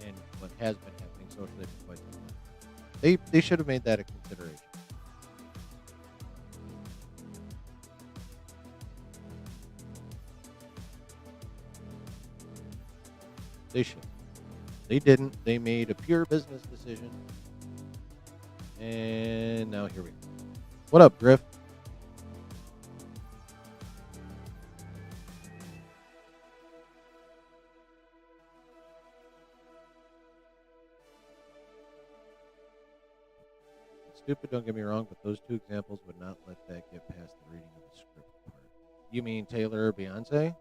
and what has been happening socially for quite some time. They should have made that a consideration. They should. They didn't. They made a pure business decision. And now here we go. What up, Griff? Stupid, don't get me wrong, but those two examples would not let that get past the reading of the script part. You mean Taylor or Beyonce?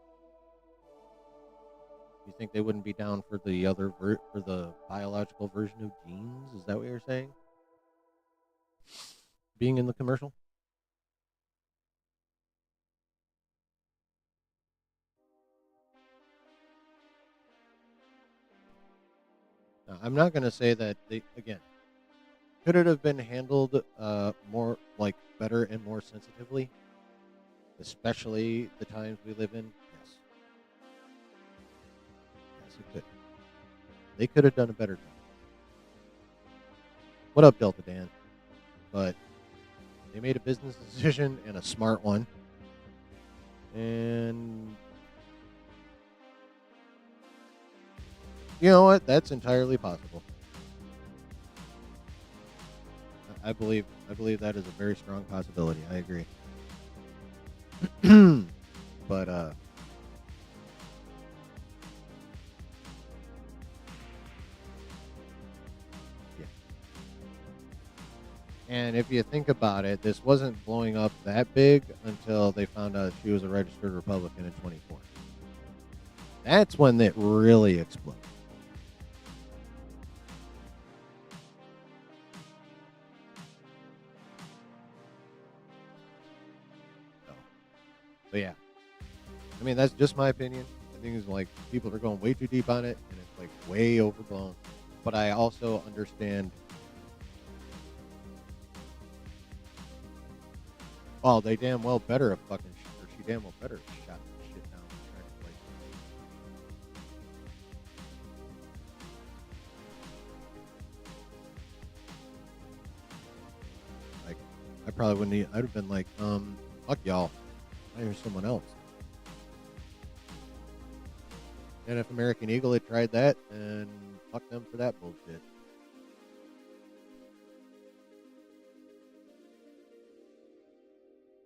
You think they wouldn't be down for the for the biological version of genes? Is that what you're saying? Being in the commercial? Now, I'm not going to say that could it have been handled more better and more sensitively? especially the times we live in. Yes, yes, it could. They could have done a better job. What up, Delta Dan? But they made a business decision and a smart one, and you know what? That's entirely possible. I believe that is a very strong possibility. I agree. But yeah. And if you think about it, this wasn't blowing up that big until they found out she was a registered Republican in 24. That's when it really exploded. So, but yeah, I mean that's just my opinion. I think it's like people are going way too deep on it, and it's like way overblown. But I also understand. Oh, they damn well better have fucking, or she damn well better have shot the shit down. Like, I probably wouldn't. I'd have been like, fuck y'all. I hear someone else. And if American Eagle had tried that, then fuck them for that bullshit.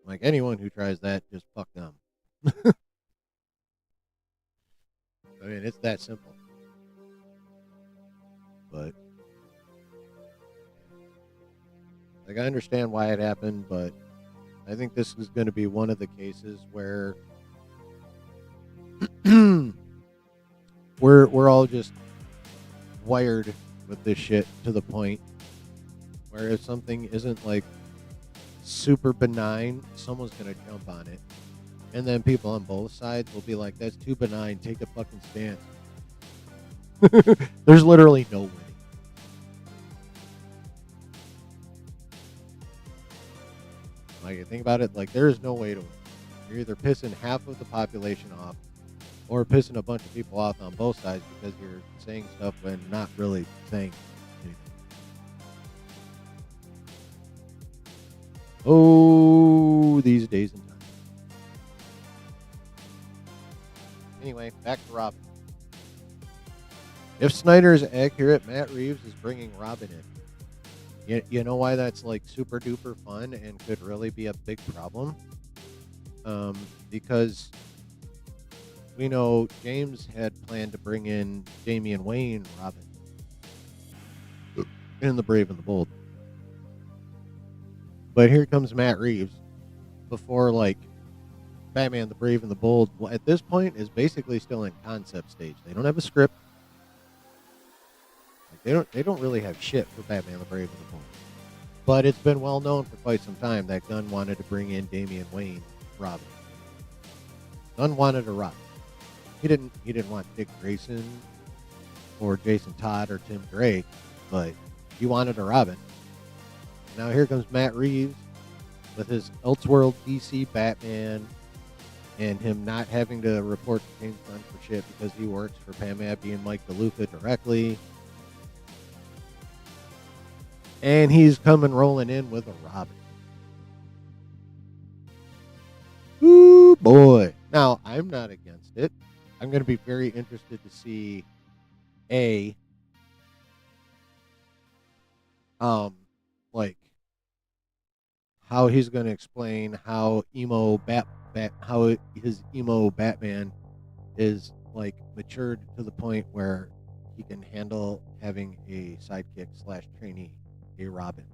Like anyone who tries that, just fuck them. I mean, it's that simple. But like, I understand why it happened, but I think this is going to be one of the cases where we're all just wired with this shit to the point where if something isn't like super benign, someone's gonna jump on it, and then people on both sides will be like, "That's too benign. Take a fucking stance." There's literally no winning. Like, you think about it, like there is no way to win. You're either pissing half of the population off, or pissing a bunch of people off on both sides because you're saying stuff and not really saying anything. Oh, these days and times. Anyway, back to Robin. If Snyder is accurate, Matt Reeves is bringing Robin in. You know why that's like super duper fun and could really be a big problem? Because we know James had planned to bring in Damian Wayne Robin in The Brave and the Bold. But here comes Matt Reeves before like Batman the Brave and the Bold at this point is basically still in concept stage. They don't have a script. Like, they don't really have shit for Batman the Brave and the Bold. But it's been well known for quite some time that Gunn wanted to bring in Damian Wayne Robin. Gunn wanted a Robin. He didn't want Dick Grayson or Jason Todd or Tim Drake, but he wanted a Robin. Now here comes Matt Reeves with his Elseworld DC Batman and him not having to report to James Gunn for shit because he works for Pam Abby and Mike DeLuca directly. And he's coming rolling in with a Robin. Ooh, boy. Now, I'm not against it. I'm going to be very interested to see like how he's going to explain how how his emo Batman is like matured to the point where he can handle having a sidekick / trainee, a Robin.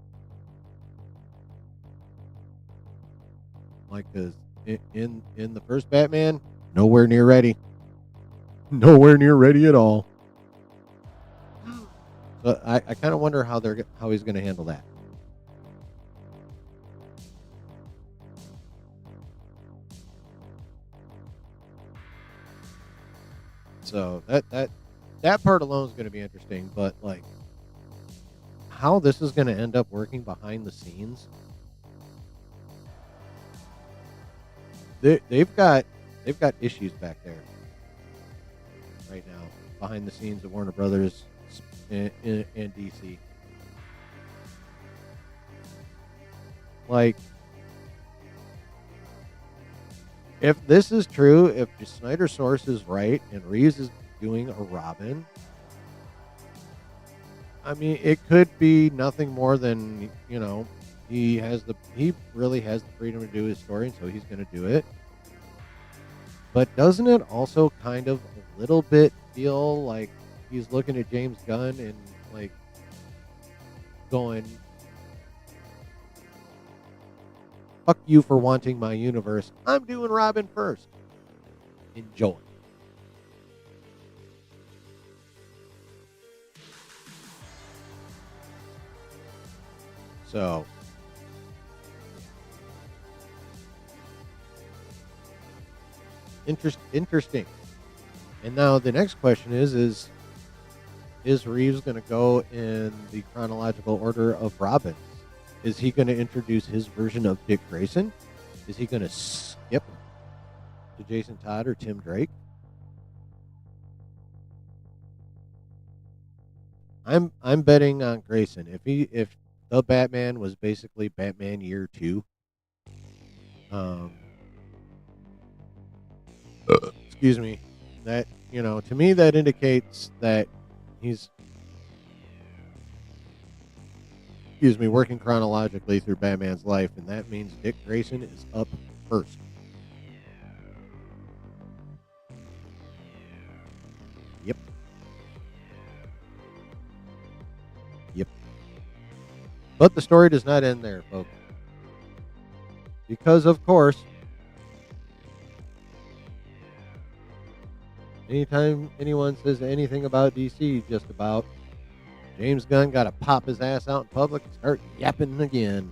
Like, cause in the first Batman, nowhere near ready, nowhere near ready at all. So I kind of wonder how he's going to handle that. So that part alone is going to be interesting, but like how this is going to end up working behind the scenes, they've got issues back there right now behind the scenes of Warner Brothers and DC. Like, if this is true, if the Snyder source is right and Reeves is doing a Robin, I mean, it could be nothing more than, he really has the freedom to do his story, and so he's going to do it. But doesn't it also kind of a little bit feel like he's looking at James Gunn and like going, fuck you for wanting my universe. I'm doing Robin first. Enjoy. So, interesting. And now the next question is Reeves going to go in the chronological order of Robin? Is he going to introduce his version of Dick Grayson? Is he going to skip to Jason Todd or Tim Drake? I'm betting on Grayson. If the Batman was basically Batman Year 2, excuse me, that, to me that indicates that he's working chronologically through Batman's life, and that means Dick Grayson is up first. Yep. But the story does not end there, folks. Because, of course, anytime anyone says anything about DC, just about, James Gunn got to pop his ass out in public and start yapping again.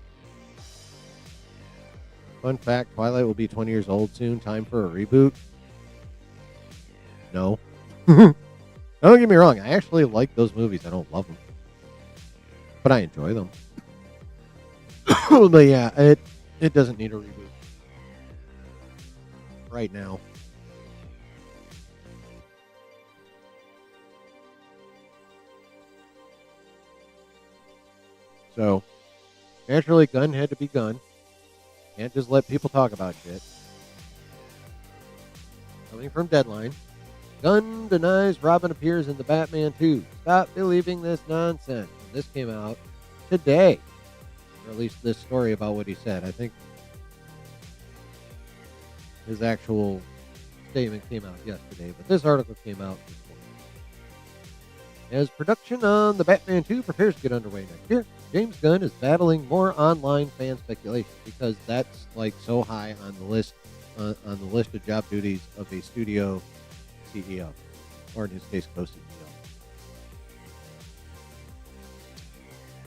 Fun fact, Twilight will be 20 years old soon. Time for a reboot? No. Don't get me wrong. I actually like those movies. I don't love them. But I enjoy them. But yeah, it doesn't need a reboot. Right now. So, naturally, Gunn had to be Gunn. Can't just let people talk about shit. Coming from Deadline, Gunn denies Robin appears in the Batman 2. Stop believing this nonsense. And this came out today. Or at least this story about what he said. I think his actual statement came out yesterday, but this article came out this morning. As production on the Batman 2 prepares to get underway next year, James Gunn is battling more online fan speculation because that's like so high on the list of job duties of a studio CEO, or in his case, co-CEO.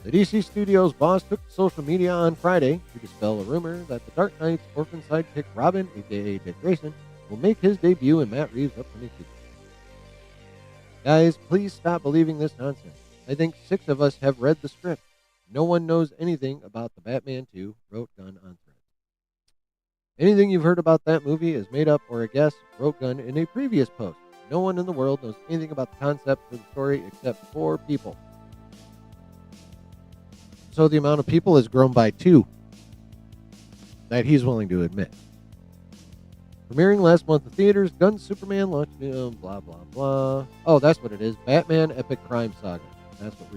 The DC Studios boss took to social media on Friday to dispel a rumor that the Dark Knight's orphan sidekick Robin, aka Dick Grayson, will make his debut in Matt Reeves' upcoming sequel. Guys, please stop believing this nonsense. I think 6 of us have read the script. No one knows anything about the Batman 2, wrote Gunn on Threads. Anything you've heard about that movie is made up or a guess, wrote Gunn in a previous post. No one in the world knows anything about the concept for the story except 4 people. So the amount of people has grown by 2 that he's willing to admit. Premiering last month in theaters, Gunn's Superman launched blah, blah, blah. Oh, that's what it is. Batman Epic Crime Saga. That's what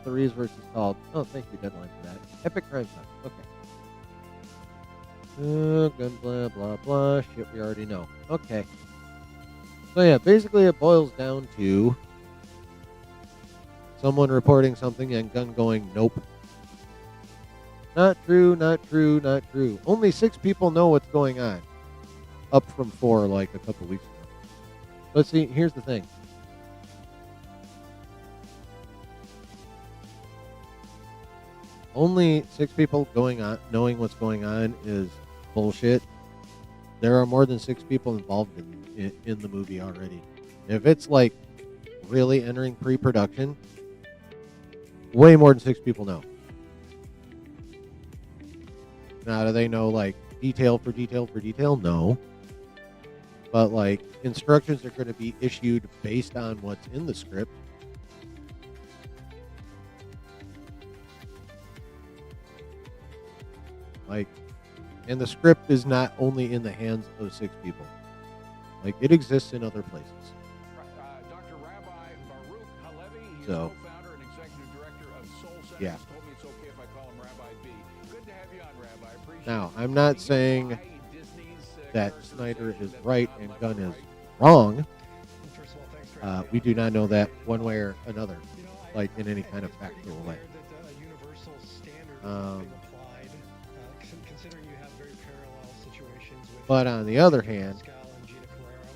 the Reeveverse is called. Oh, thank you, Deadline, for that. Epic Crime Saga. Okay. Gun, blah, blah, blah. Shit we already know. Okay. So yeah, basically it boils down to someone reporting something and Gunn going, nope. Not true, not true, not true. Only 6 people know what's going on. Up from 4 like a couple weeks ago. But see, here's the thing. Only 6 people knowing what's going on is bullshit. There are more than 6 people involved in the movie already. If it's like really entering pre-production, way more than 6 people know. Now, do they know like detail for detail for detail? No. But, like, instructions are going to be issued based on what's in the script. Like, and the script is not only in the hands of 6 people. Like, it exists in other places. Dr. Rabbi Baruch Halevi, he's So, co-founder and executive director of Soul Centers. yeah. Told me it's okay if I call him Rabbi B. Good to have you on, Rabbi. Appreciate Now, it. I'm not saying Why Disney's, that Snyder characterization is that right God and left Gunn or is right? wrong. First of all, thanks for having me We on. do not know that one way or another, You know, like in any I kind of think it's pretty factual way. clear that a universal standard is not being applied, considering you have very parallel situations with But on the other hand, Pascal and Gina Carano.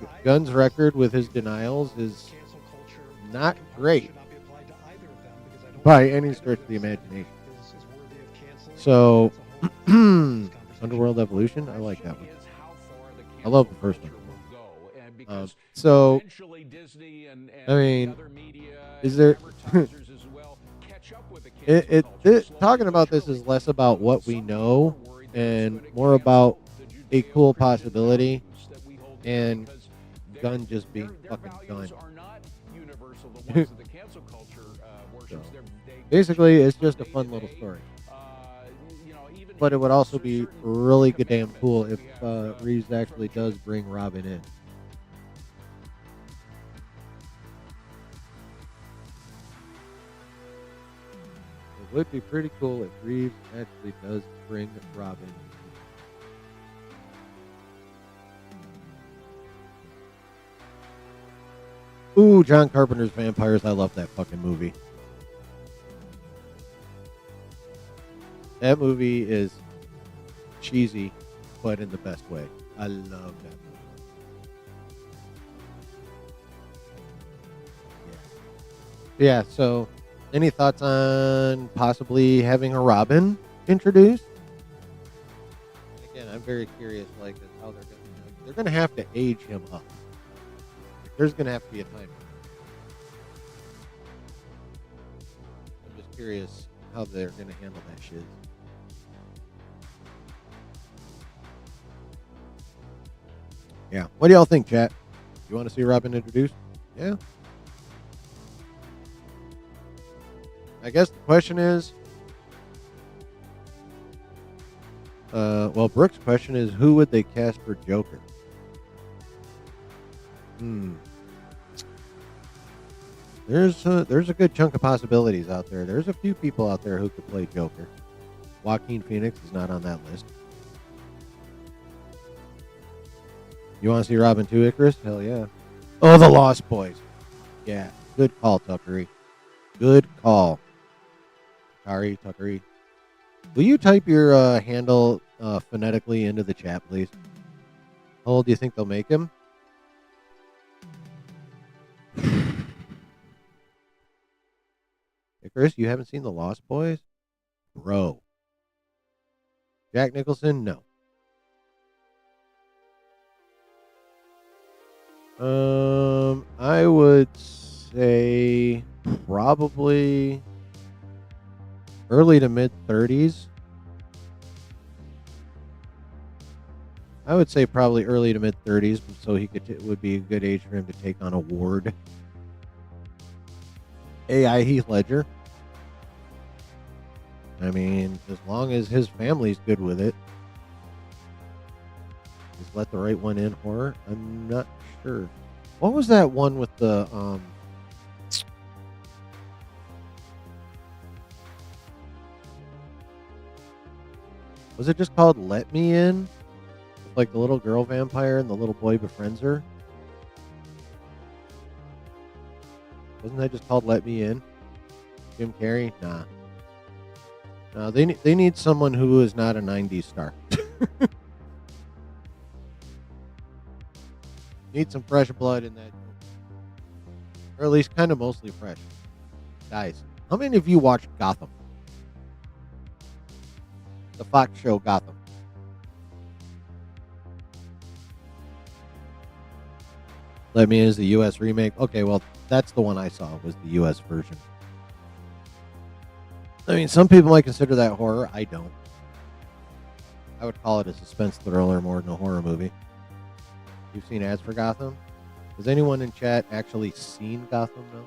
And I Gunn's think record with his denials is cancel culture not component great should not be applied to either of them because I don't by think any either stretch of of the them imagination. is worthy of canceling. So, That's a whole other conversation. Underworld Evolution, I like that one. Is how far the I love the cancel first one. culture will go, and because So, eventually Disney and I mean, the other media is and there? advertisers as well catch up with the cancel culture. Slowly Talking but about this surely. is less about what we Some know people are worried that it's and gonna more about cancel the a cool Judeo-Christian possibility values that we hold dear and because Gunn just being their fucking values Gunn. are not universal. The ones that the cancel culture worships. So, They basically, change it's from just a day fun to little day. story. You know, even But it would also be certain really goddamn commandments cool that if we have, Reeves actually from does bring Robin in. It would be pretty cool if Reeves actually does bring Robin in. Ooh, John Carpenter's Vampires. I love that fucking movie. That movie is cheesy, but in the best way. I love that movie. Yeah, so any thoughts on possibly having a Robin introduced? And again, I'm very curious, like, as how they're gonna have to age him up. There's gonna have to be a time. I'm just curious how they're gonna handle that shit. Yeah. What do y'all think, chat? You want to see Robin introduced? Yeah. I guess the question is, well, Brooke's question is, who would they cast for Joker? There's a good chunk of possibilities out there. There's a few people out there who could play Joker. Joaquin Phoenix is not on that list. You want to see Robin 2, Icarus? Hell yeah. Oh, the Lost Boys. Yeah. Good call, Tuckery. Good call. Tuckery. Will you type your handle phonetically into the chat, please? How old do you think they'll make him? Icarus, you haven't seen the Lost Boys? Bro. Jack Nicholson? No. I would say probably early to mid 30s. I would say probably early to mid 30s, so he could would be a good age for him to take on a ward. AI Heath Ledger. I mean, as long as his family's good with it. Just let the right one in horror. I'm not sure. What was that one with the was it just called Let Me In? Like the little girl vampire and the little boy befriends her? Wasn't that just called Let Me In? Jim Carrey? Nah. No, they need someone who is not a 90s star. Need some fresh blood in that. Or at least kind of mostly fresh. Guys, how many of you watched Gotham? The Fox show Gotham. Let Me In is the U.S. remake. Okay, well, that's the one I saw was the U.S. version. I mean, some people might consider that horror. I don't. I would call it a suspense thriller more than a horror movie. You've seen ads for Gotham? Has anyone in chat actually seen Gotham now?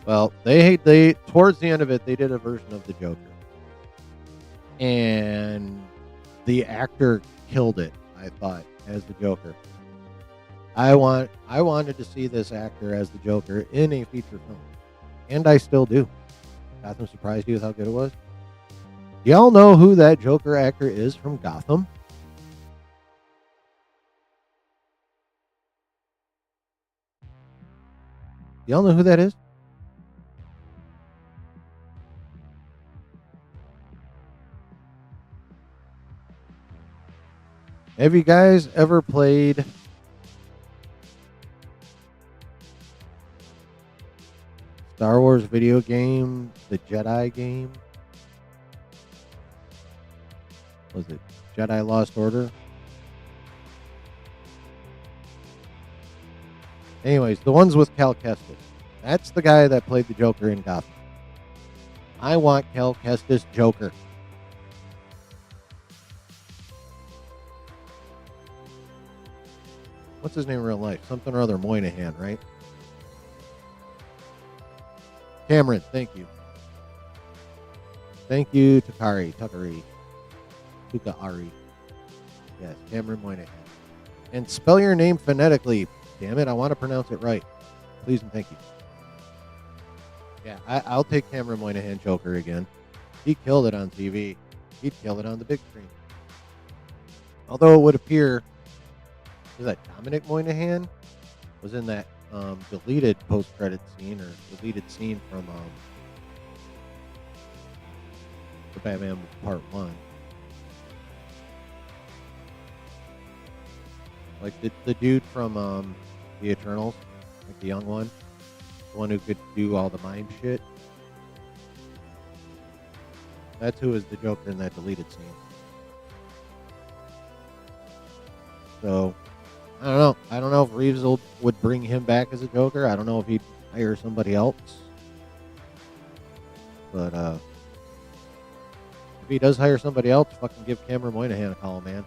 Well, they towards the end of it, they did a version of the Joker, and the actor killed it. I thought as the Joker. I wanted to see this actor as the Joker in a feature film, and I still do. Gotham surprised you with how good it was. Do y'all know who that Joker actor is from Gotham? Do y'all know who that is? Have you guys ever played Star Wars video game, the Jedi game? Was it Jedi Lost Order? Anyways, the ones with Cal Kestis. That's the guy that played the Joker in Gotham. I want Cal Kestis Joker. What's his name in real life? Something or other Moynihan, right? Cameron, thank you. Thank you, Tukari. Yes, Cameron Moynihan. And spell your name phonetically. Damn it, I want to pronounce it right. Please and thank you. Yeah, I'll take Cameron Moynihan Joker again. He killed it on TV. He'd kill it on the big screen. Although it would appear that Dominic Moynihan was in that deleted post-credit scene or deleted scene from the Batman Part 1. Like the dude from the Eternals, like the young one, the one who could do all the mind shit. That's who is the Joker in that deleted scene. So, I don't know. I don't know if Reeves would bring him back as a Joker. I don't know if he'd hire somebody else. But if he does hire somebody else, fucking give Cameron Moynihan a call, man.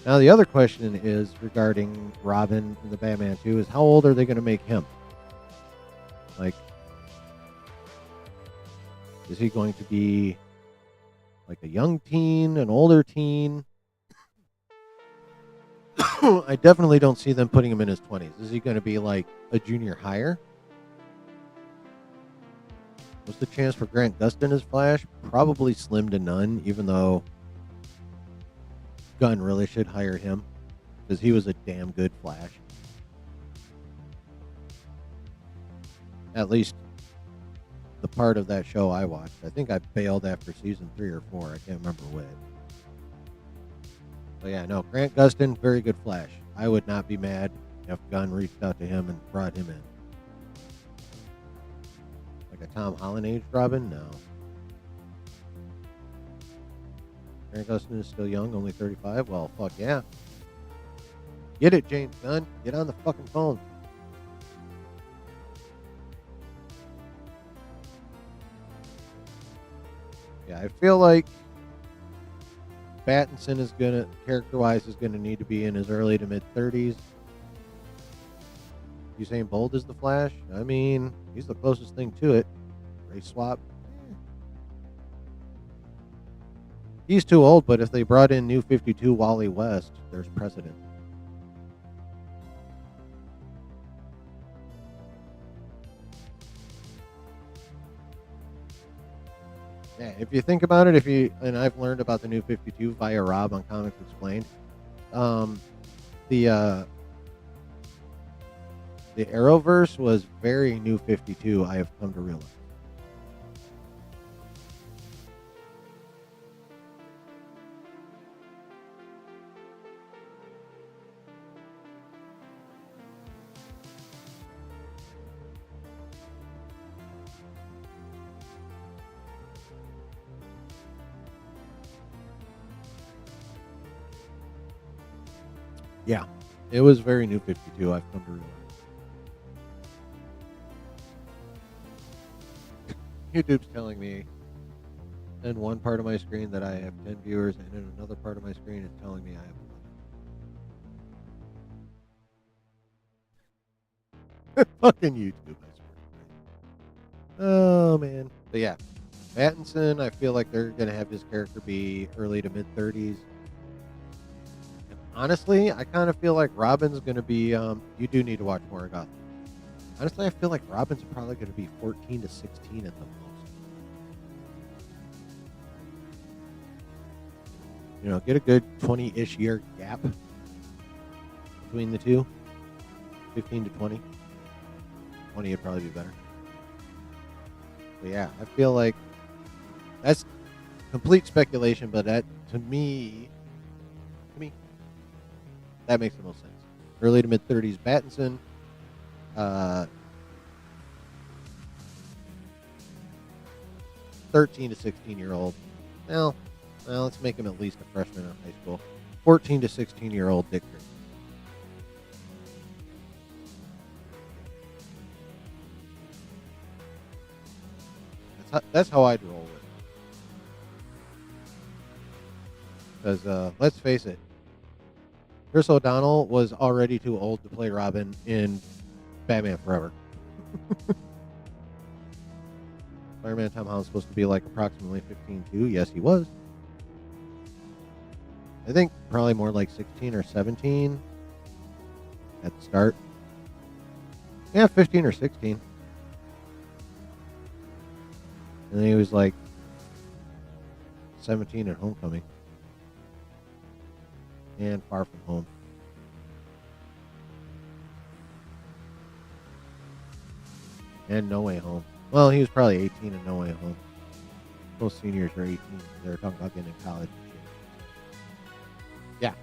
Now, the other question is regarding Robin in the Batman 2 is how old are they going to make him? Like, is he going to be like a young teen, an older teen? I definitely don't see them putting him in his 20s. Is he going to be like a junior hire? What's the chance for Grant Gustin as Flash? Probably slim to none, even though Gunn really should hire him because he was a damn good Flash. At least the part of that show I watched. I think I bailed after season 3 or 4. I can't remember which. But yeah, no, Grant Gustin, very good Flash. I would not be mad if Gunn reached out to him and brought him in. Like a Tom Holland aged Robin? No. Grant Gustin is still young, only 35. Well, fuck yeah. Get it, James Gunn. Get on the fucking phone. Yeah, I feel like Pattinson is gonna, character-wise, is gonna need to be in his early to mid-30s. Usain Bolt is the Flash. I mean, he's the closest thing to it. Race swap. He's too old, but if they brought in New 52 Wally West, there's precedent. Yeah, if you think about it, and I've learned about the New 52 via Rob on Comics Explained, the Arrowverse was very New 52. I have come to realize. Yeah, it was very New 52. I've come to realize. YouTube's telling me in one part of my screen that I have 10 viewers, and in another part of my screen it's telling me I have 11. Fucking YouTube, I swear. Oh man, but yeah, Pattinson. I feel like they're gonna have his character be early to mid 30s. And honestly, I kind of feel like Robin's gonna be. You do need to watch more of Gotham. Honestly, I feel like Robin's probably gonna be 14 to 16 at the most. You know, get a good 20-ish year gap between the two. 15 to 20. 20 would probably be better. But yeah, I feel like that's complete speculation, but that to me, that makes the most sense. Early to mid 30s, Pattinson. 13 to 16-year-old. Well, let's make him at least a freshman in high school. 14 to 16-year-old Dick Grayson. That's how I'd roll with it. Because let's face it, Chris O'Donnell was already too old to play Robin in Batman Forever. Spider-Man Tom Holland's supposed to be like approximately 15 too. Yes, he was. I think probably more like 16 or 17 at the start. Yeah, 15 or 16. And then he was like 17 at Homecoming. And Far From Home. And No Way Home. Well, he was probably 18 in No Way Home. Most seniors are 18. They were talking about getting in college and shit. Yeah.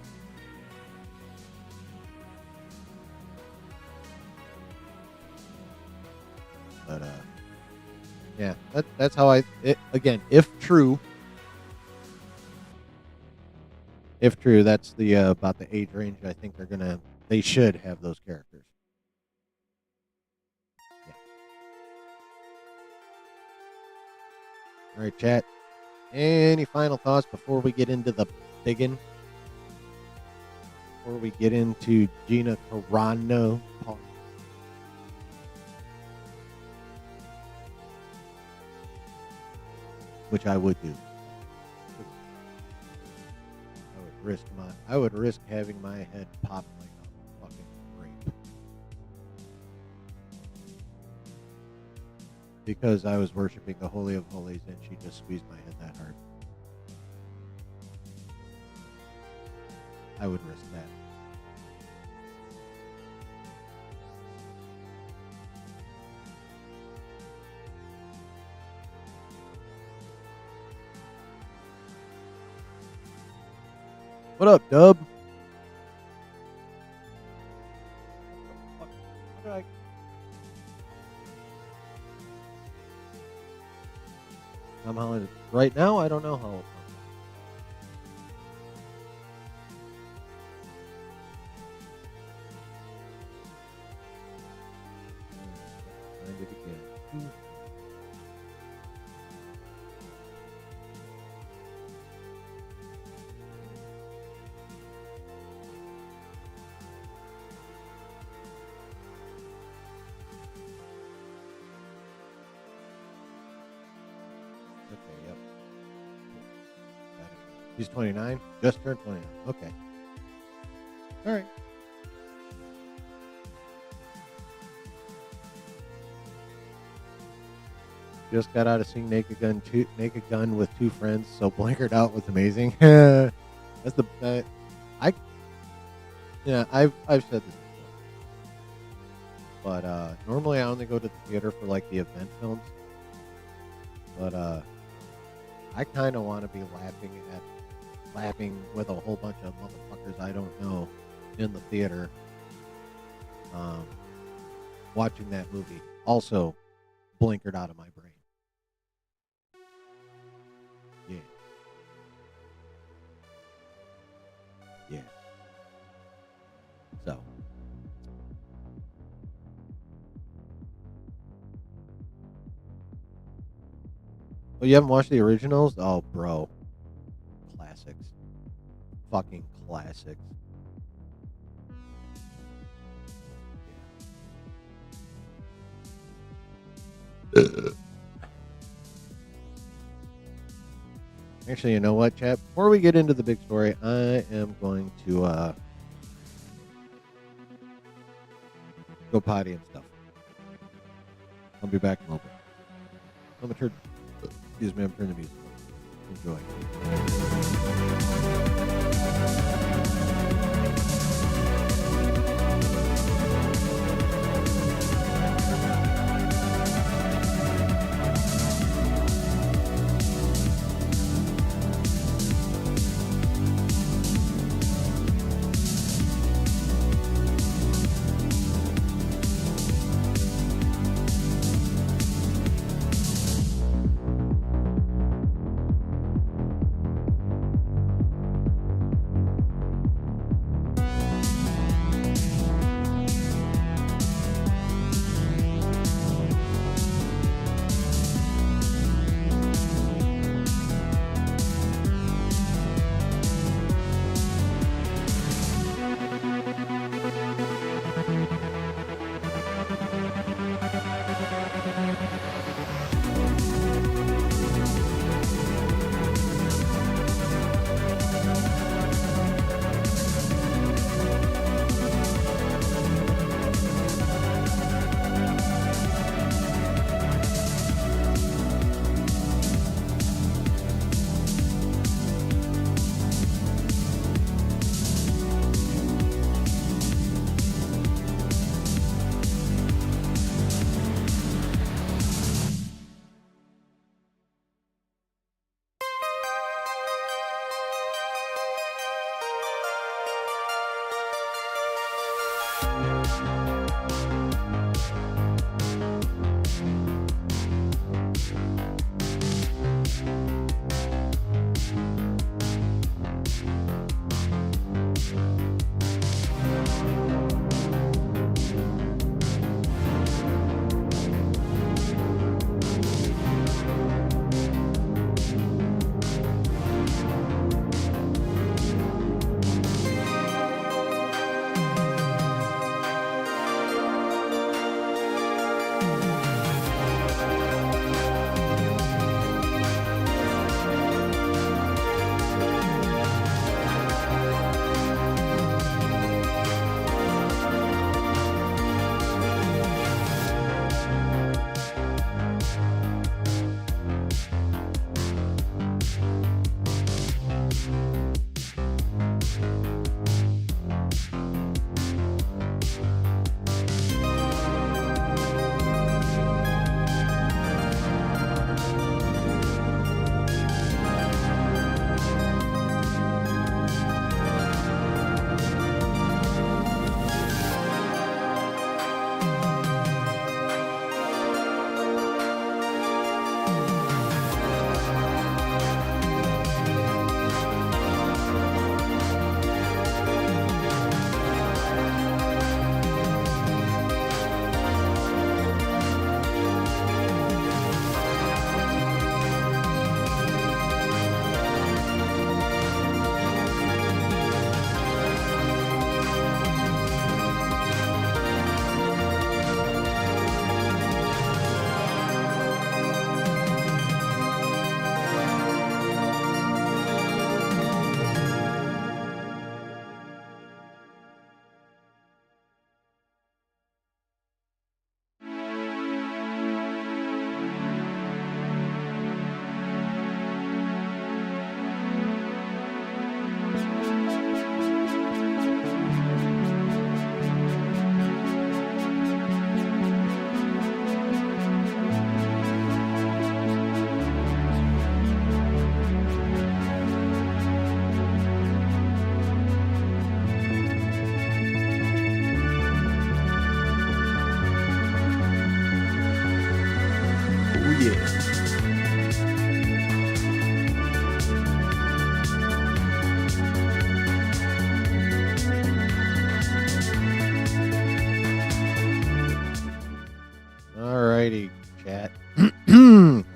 But yeah, that's how again, if true, that's the about the age range I think they should have those characters. Yeah. All right, chat. Any final thoughts before we get into the biggin? Before we get into Gina Carano? Which I would do. I would risk having my head popped like a fucking grape. Because I was worshiping the Holy of Holies and she just squeezed my head that hard. I would risk that. What up, Dub? Tom Holland. Right now, I don't know how old. Find it again. Okay, yep. He's 29? Just turned 29. Okay. All right. Just got out of seeing Naked Gun with two friends, so blankered out was amazing. That's I've said this before, but normally I only go to the theater for like the event films, but I kind of want to be laughing with a whole bunch of motherfuckers I don't know in the theater, watching that movie. Also, blinkered out of my brain. Yeah. Yeah. So. Oh, you haven't watched the originals? Oh, bro. Classics. Fucking classics. Actually, you know what, chat? Before we get into the big story, I am going to go potty and stuff. I'll be back in a little bit. I'm gonna turn the music on. Enjoy.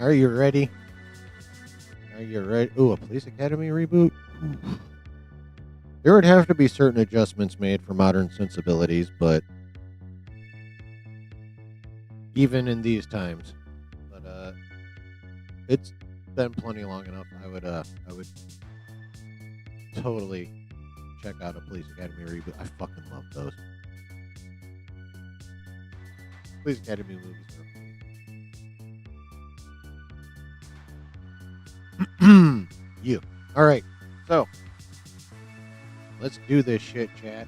Are you ready? Are you ready? Ooh, a Police Academy reboot? Ooh. There would have to be certain adjustments made for modern sensibilities, but even in these times, but it's been plenty long enough. I would totally check out a Police Academy reboot. I fucking love those. Police Academy movies are amazing. You. All right. So, let's do this shit, chat.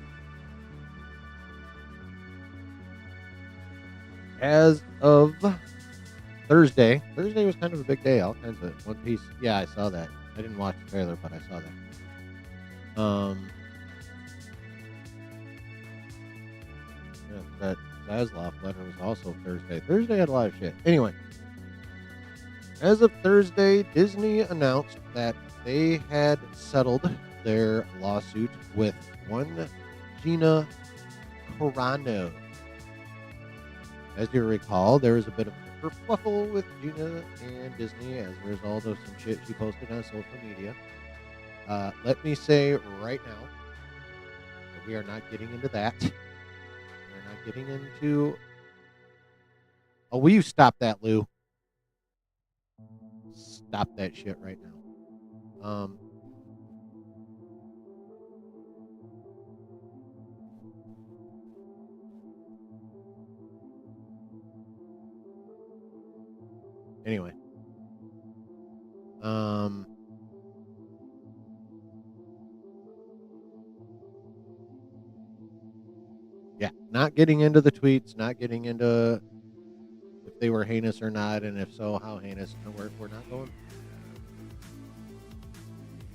As of Thursday was kind of a big day. All kinds of One Piece. Yeah, I saw that. I didn't watch the trailer, but I saw that. Yeah, that Zaslav letter was also Thursday. Thursday had a lot of shit. Anyway, as of Thursday, Disney announced that they had settled their lawsuit with one Gina Carano. As you recall, there was a bit of a kerfuffle with Gina and Disney as a result of some shit she posted on social media. Let me say right now that we are not getting into that. We're not getting into... Oh, will you stop that, Lou? Stop that shit right now. Anyway. Yeah, not getting into the tweets, not getting into if they were heinous or not, and if so, how heinous. No, we're not going.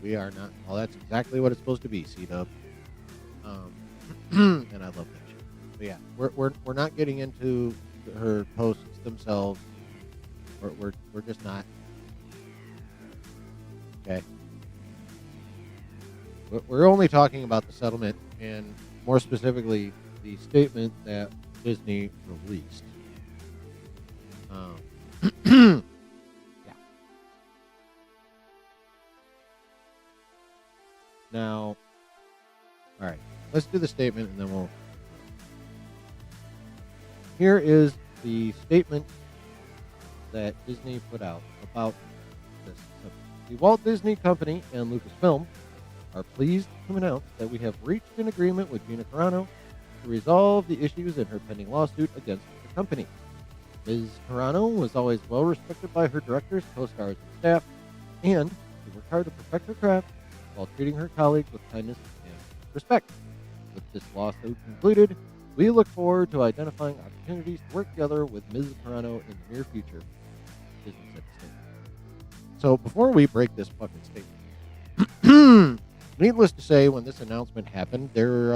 We are not. Well, that's exactly what it's supposed to be, C-Dub. And I love that shit. But yeah, we're not getting into her posts themselves. We're just not. Okay. We're only talking about the settlement, and more specifically, the statement that Disney released. Yeah. Now, all right, let's do the statement, and then we'll. Here is the statement that Disney put out about this subject. The Walt Disney Company and Lucasfilm are pleased to announce that we have reached an agreement with Gina Carano to resolve the issues in her pending lawsuit against the company. Ms. Carano was always well respected by her directors, co-stars, and staff, and she worked hard to perfect her craft while treating her colleagues with kindness and respect. With this lawsuit concluded, we look forward to identifying opportunities to work together with Ms. Carano in the near future. Disney said the statement. So before we break this fucking statement, needless to say, when this announcement happened, there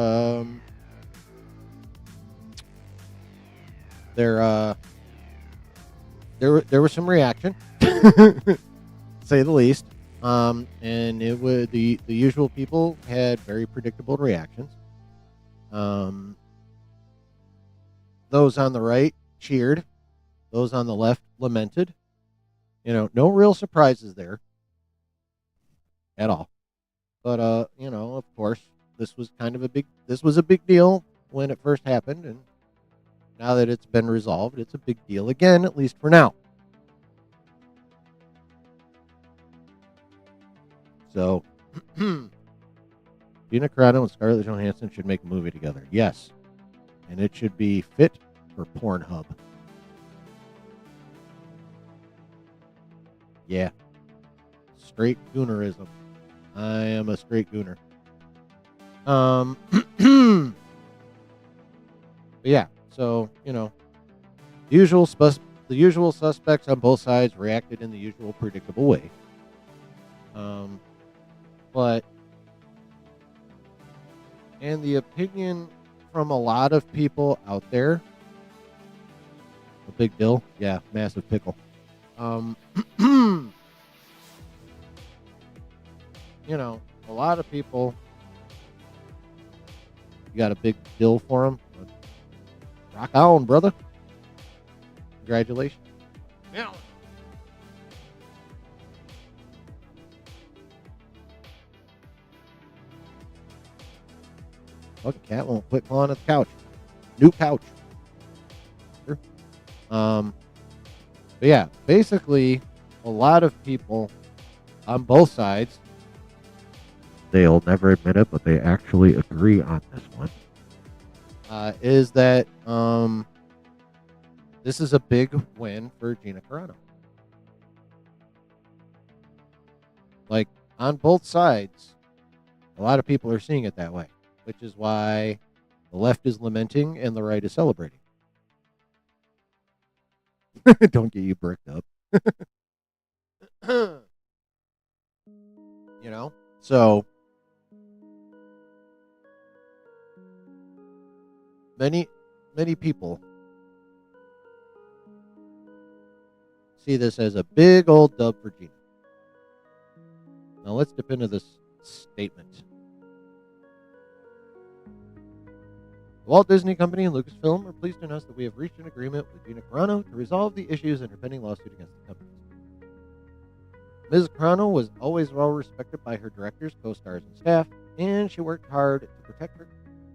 was some reaction, to say the least. And it would the usual people had very predictable reactions. Those on the right cheered, those on the left lamented. You know, no real surprises there at all. But you know, of course, this was a big deal when it first happened, and now that it's been resolved, it's a big deal again, at least for now. So, Gina Carano and Scarlett Johansson should make a movie together. Yes. And it should be fit for Pornhub. Yeah. Straight goonerism. I am a straight gooner. But yeah, so, you know, the usual suspects on both sides reacted in the usual predictable way. But and the opinion from a lot of people out there, a big deal, yeah, massive pickle. You know, a lot of people, you got a big deal for them. Rock on, brother. Congratulations. Fucking cat won't quit clawing at the couch. New couch. But yeah, basically, a lot of people on both sides, they'll never admit it, but they actually agree on this one, is that this is a big win for Gina Carano. Like, on both sides, a lot of people are seeing it that way, which is why the left is lamenting and the right is celebrating. Don't get you bricked up. You know? So, many people see this as a big old dub for Gina. Now let's dip into this statement. The Walt Disney Company and Lucasfilm are pleased to announce that we have reached an agreement with Gina Carano to resolve the issues in her pending lawsuit against the companies. Ms. Carano was always well respected by her directors, co-stars, and staff, and she worked hard to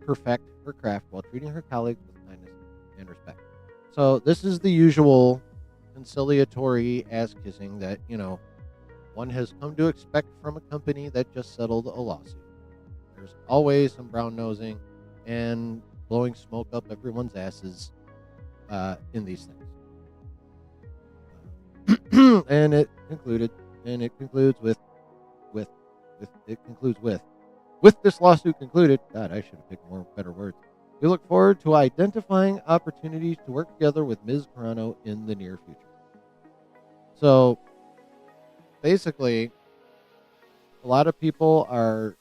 perfect her craft while treating her colleagues with kindness and respect. So this is the usual conciliatory ass-kissing that, one has come to expect from a company that just settled a lawsuit. There's always some brown-nosing and blowing smoke up everyone's asses in these things. And it concludes with this lawsuit concluded. God, I should have picked better words. We look forward to identifying opportunities to work together with Ms. Carano in the near future. So, basically, a lot of people are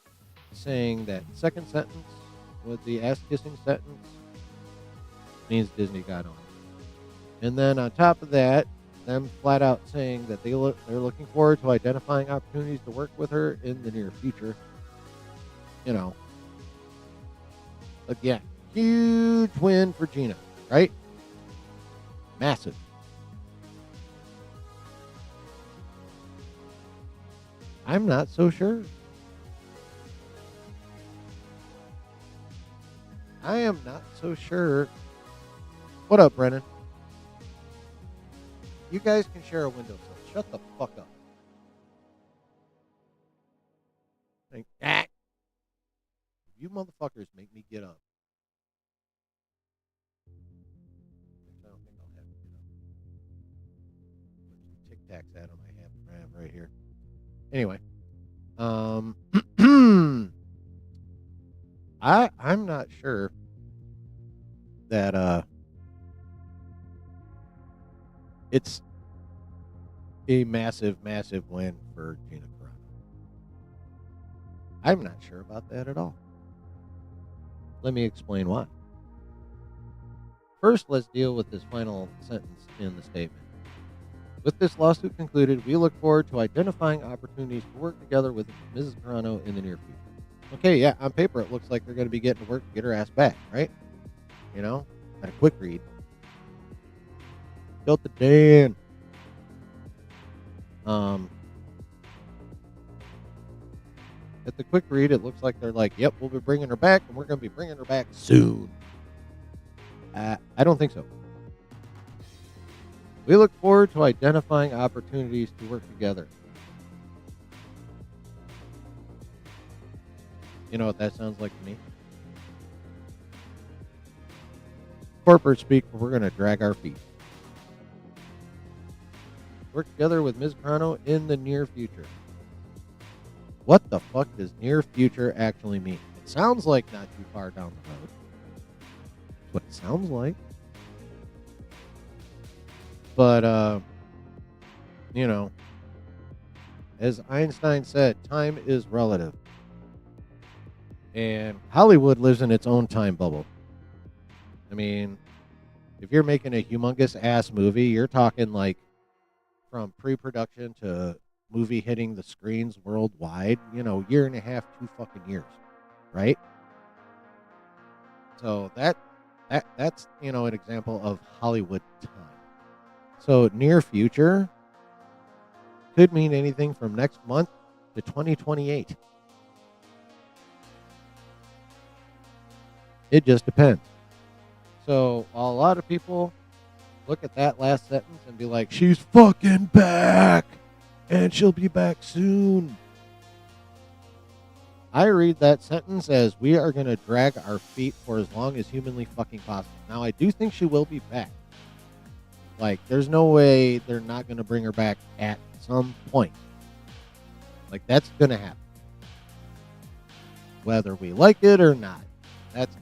saying that second sentence with the ass-kissing sentence means Disney got on it. And then on top of that, them flat out saying that they're looking forward to identifying opportunities to work with her in the near future. Again, huge win for Gina, right? Massive. I'm not so sure. I am not so sure. What up, Brennan? You guys can share a windowsill. Shut the fuck up. You motherfuckers make me get up. I don't think I'll have to get up. Tic Tacs at them. I have right here. Anyway, I'm not sure that it's a massive win for Gina Carano. I'm not sure about that at all. Let me explain why. First, let's deal with this final sentence in the statement. With this lawsuit concluded, we look forward to identifying opportunities to work together with Mrs. Carano in the near future. Okay, yeah, on paper it looks like they're going to be getting to work to get her ass back, right? At a quick read. Built the Dan. At the quick read, it looks like they're like, yep, we'll be bringing her back, and we're going to be bringing her back soon. I don't think so. We look forward to identifying opportunities to work together. You know what that sounds like to me? Corporate speak, we're going to drag our feet. Work together with Ms. Carano in the near future. What the fuck does near future actually mean? It sounds like not too far down the road. That's what it sounds like. But, as Einstein said, time is relative. And Hollywood lives in its own time bubble. I mean, if you're making a humongous ass movie, you're talking like from pre-production to movie hitting the screens worldwide, year and a half, 2 fucking years, right? So that's an example of Hollywood time. So near future could mean anything from next month to 2028. It just depends. So while a lot of people look at that last sentence and be like, she's fucking back and she'll be back soon. I read that sentence as we are going to drag our feet for as long as humanly fucking possible. Now, I do think she will be back. Like, there's no way they're not going to bring her back at some point. Like, that's going to happen. Whether we like it or not. That's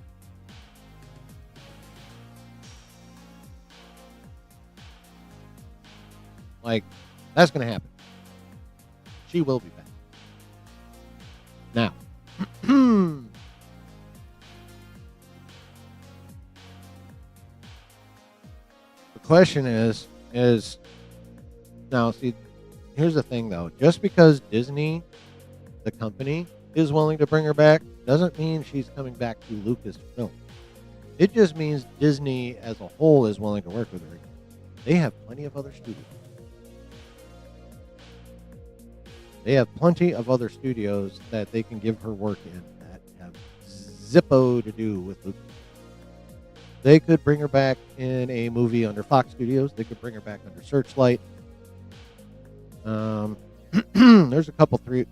going to happen. She will be back. Now, the question is now, see, here's the thing though. Just because Disney, the company, is willing to bring her back doesn't mean she's coming back to Lucasfilm. It just means Disney as a whole is willing to work with her. They have plenty of other studios. They have plenty of other studios that they can give her work in that have zippo to do with Lucas. They could bring her back in a movie under Fox Studios. They could bring her back under Searchlight. There's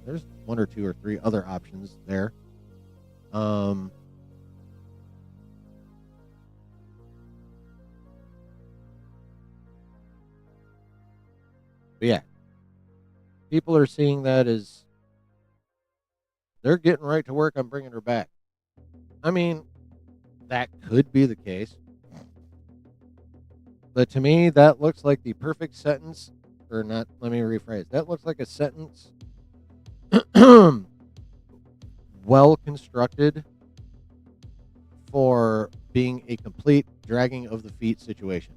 there's one or two or three other options there. But yeah, people are seeing that as they're getting right to work on bringing her back. I mean, that could be the case. But to me, that looks like the perfect sentence, or not, let me rephrase. That looks like a sentence well constructed for being a complete dragging of the feet situation.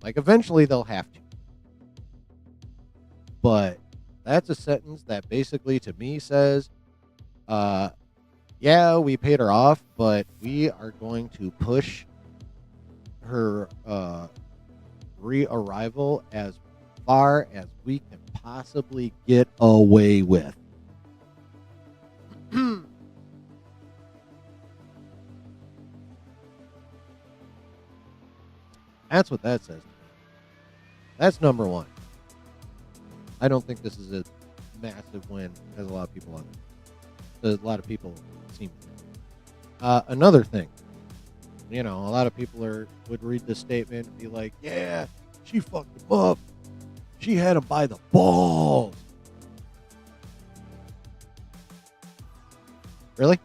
Like, eventually they'll have to. But that's a sentence that basically to me says, yeah, we paid her off, but we are going to push her re-arrival as far as we can possibly get away with. That's what that says. That's number one. I don't think this is a massive win, as a lot of people seem to. Another thing, a lot of people would read this statement and be like, yeah, she fucked him up. She had him by the balls. Really?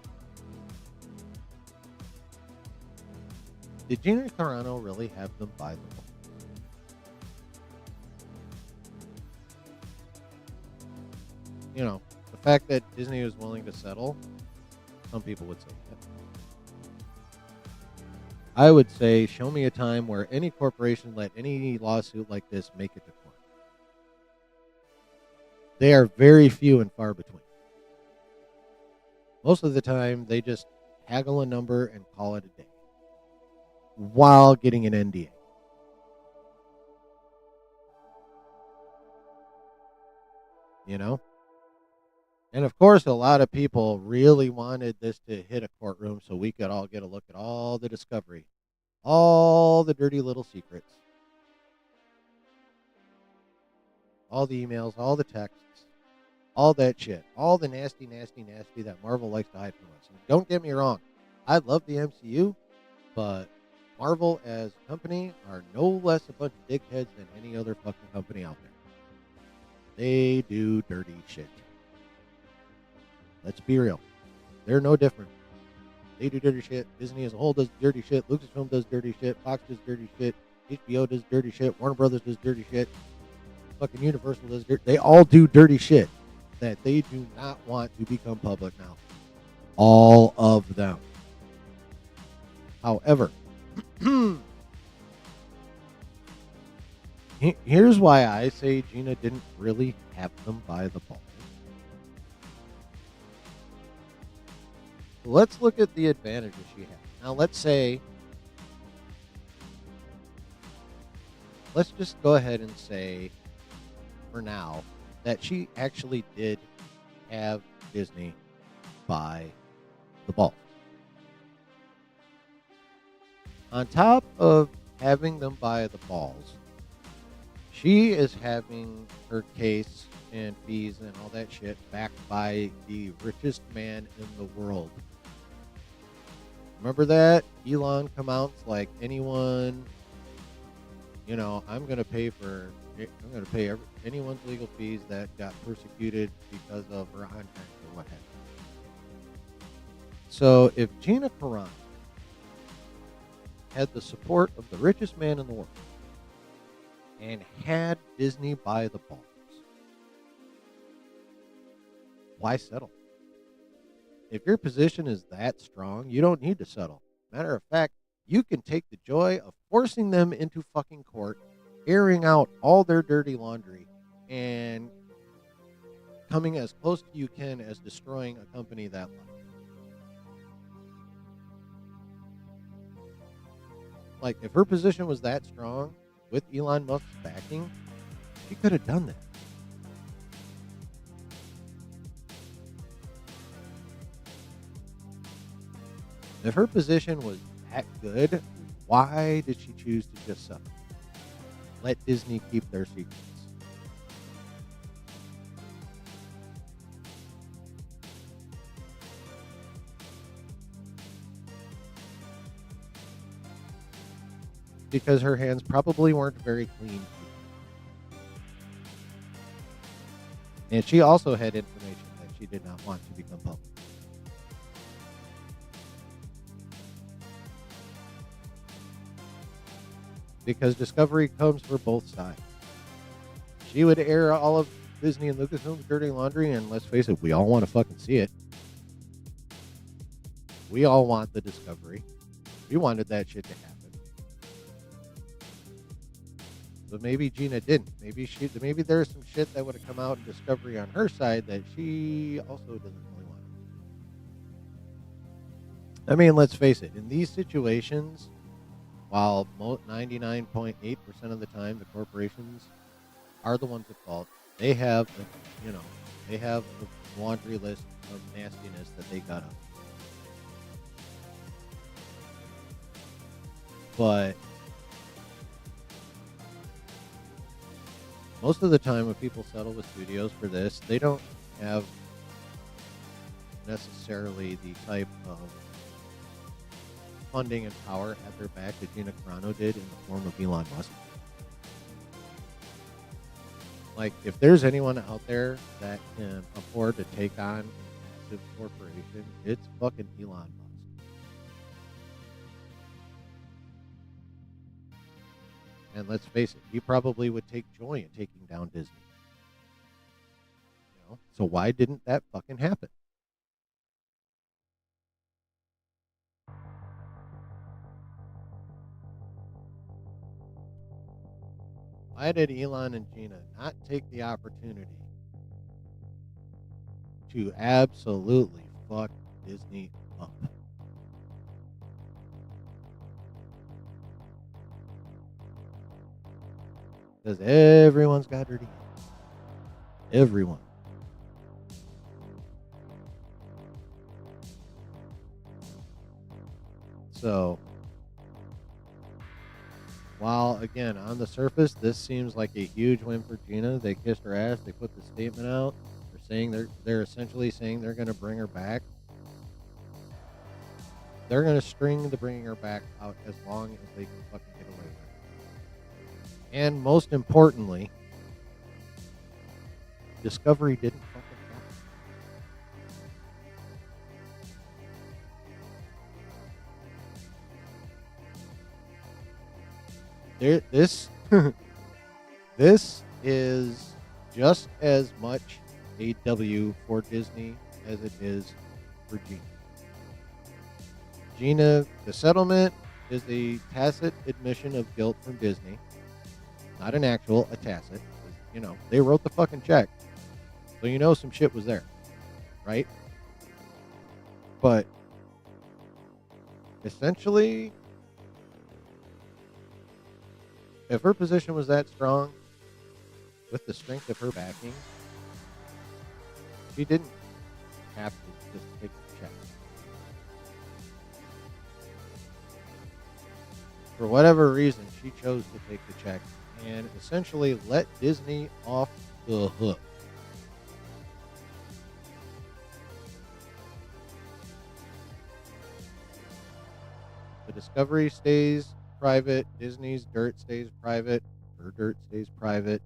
Did Gina Carano really have them by the balls? The fact that Disney was willing to settle, some people would say that. I would say, show me a time where any corporation let any lawsuit like this make it to court. They are very few and far between. Most of the time, they just haggle a number and call it a day while getting an NDA. And of course, a lot of people really wanted this to hit a courtroom so we could all get a look at all the discovery, all the dirty little secrets, all the emails, all the texts, all that shit, all the nasty, nasty, nasty that Marvel likes to hide from us. And don't get me wrong, I love the MCU, but Marvel as a company are no less a bunch of dickheads than any other fucking company out there. They do dirty shit. Let's be real. They're no different. They do dirty shit. Disney as a whole does dirty shit. Lucasfilm does dirty shit. Fox does dirty shit. HBO does dirty shit. Warner Brothers does dirty shit. Fucking Universal does dirty. They all do dirty shit that they do not want to become public now. All of them. However, here's why I say Gina didn't really have them by the balls. Let's look at the advantages she had. Now, let's just go ahead and say, for now, that she actually did have Disney by the balls. On top of having them by the balls, she is having her case and fees and all that shit backed by the richest man in the world. Remember that? Elon come out like anyone, I'm going to pay anyone's legal fees that got persecuted because of her content or what have you. So if Gina Carano had the support of the richest man in the world and had Disney by the balls, why settle? If your position is that strong, you don't need to settle. Matter of fact, you can take the joy of forcing them into fucking court, airing out all their dirty laundry, and coming as close to you can as destroying a company that large. Like, if her position was that strong with Elon Musk's backing, she could have done that. If her position was that good, why did she choose to just settle? Let Disney keep their secrets. Because her hands probably weren't very clean. And she also had information that she did not want to become public. Because Discovery comes for both sides. She would air all of Disney and Lucasfilm's dirty laundry, and let's face it, we all want to fucking see it. We all want the Discovery. We wanted that shit to happen. But maybe Gina didn't. Maybe there's some shit that would have come out in Discovery on her side that she also doesn't really want. I mean, let's face it. In these situations, while 99.8% of the time the corporations are the ones at fault, they have a laundry list of nastiness that they got up. But most of the time when people settle with studios for this, they don't have necessarily the type of funding and power at their back that Gina Carano did in the form of Elon Musk. Like, if there's anyone out there that can afford to take on a massive corporation, it's fucking Elon Musk. And let's face it, he probably would take joy in taking down Disney. So why didn't that fucking happen? Why did Elon and Gina not take the opportunity to absolutely fuck Disney up? Because everyone's got dirty hands. Everyone. So, while, again, on the surface, this seems like a huge win for Gina. They kissed her ass. They put the statement out. They're essentially saying they're going to bring her back. They're going to string the bringing her back out as long as they can fucking get away with it. And most importantly, Discovery didn't fucking happen. This is just as much a W for Disney as it is for Gina. Gina, the settlement is a tacit admission of guilt from Disney. Not an actual, a tacit. They wrote the fucking check. So some shit was there. Right? But essentially, if her position was that strong, with the strength of her backing, she didn't have to just take the check. For whatever reason, she chose to take the check and essentially let Disney off the hook. The Discovery stays private. Disney's dirt stays private. Her dirt stays private.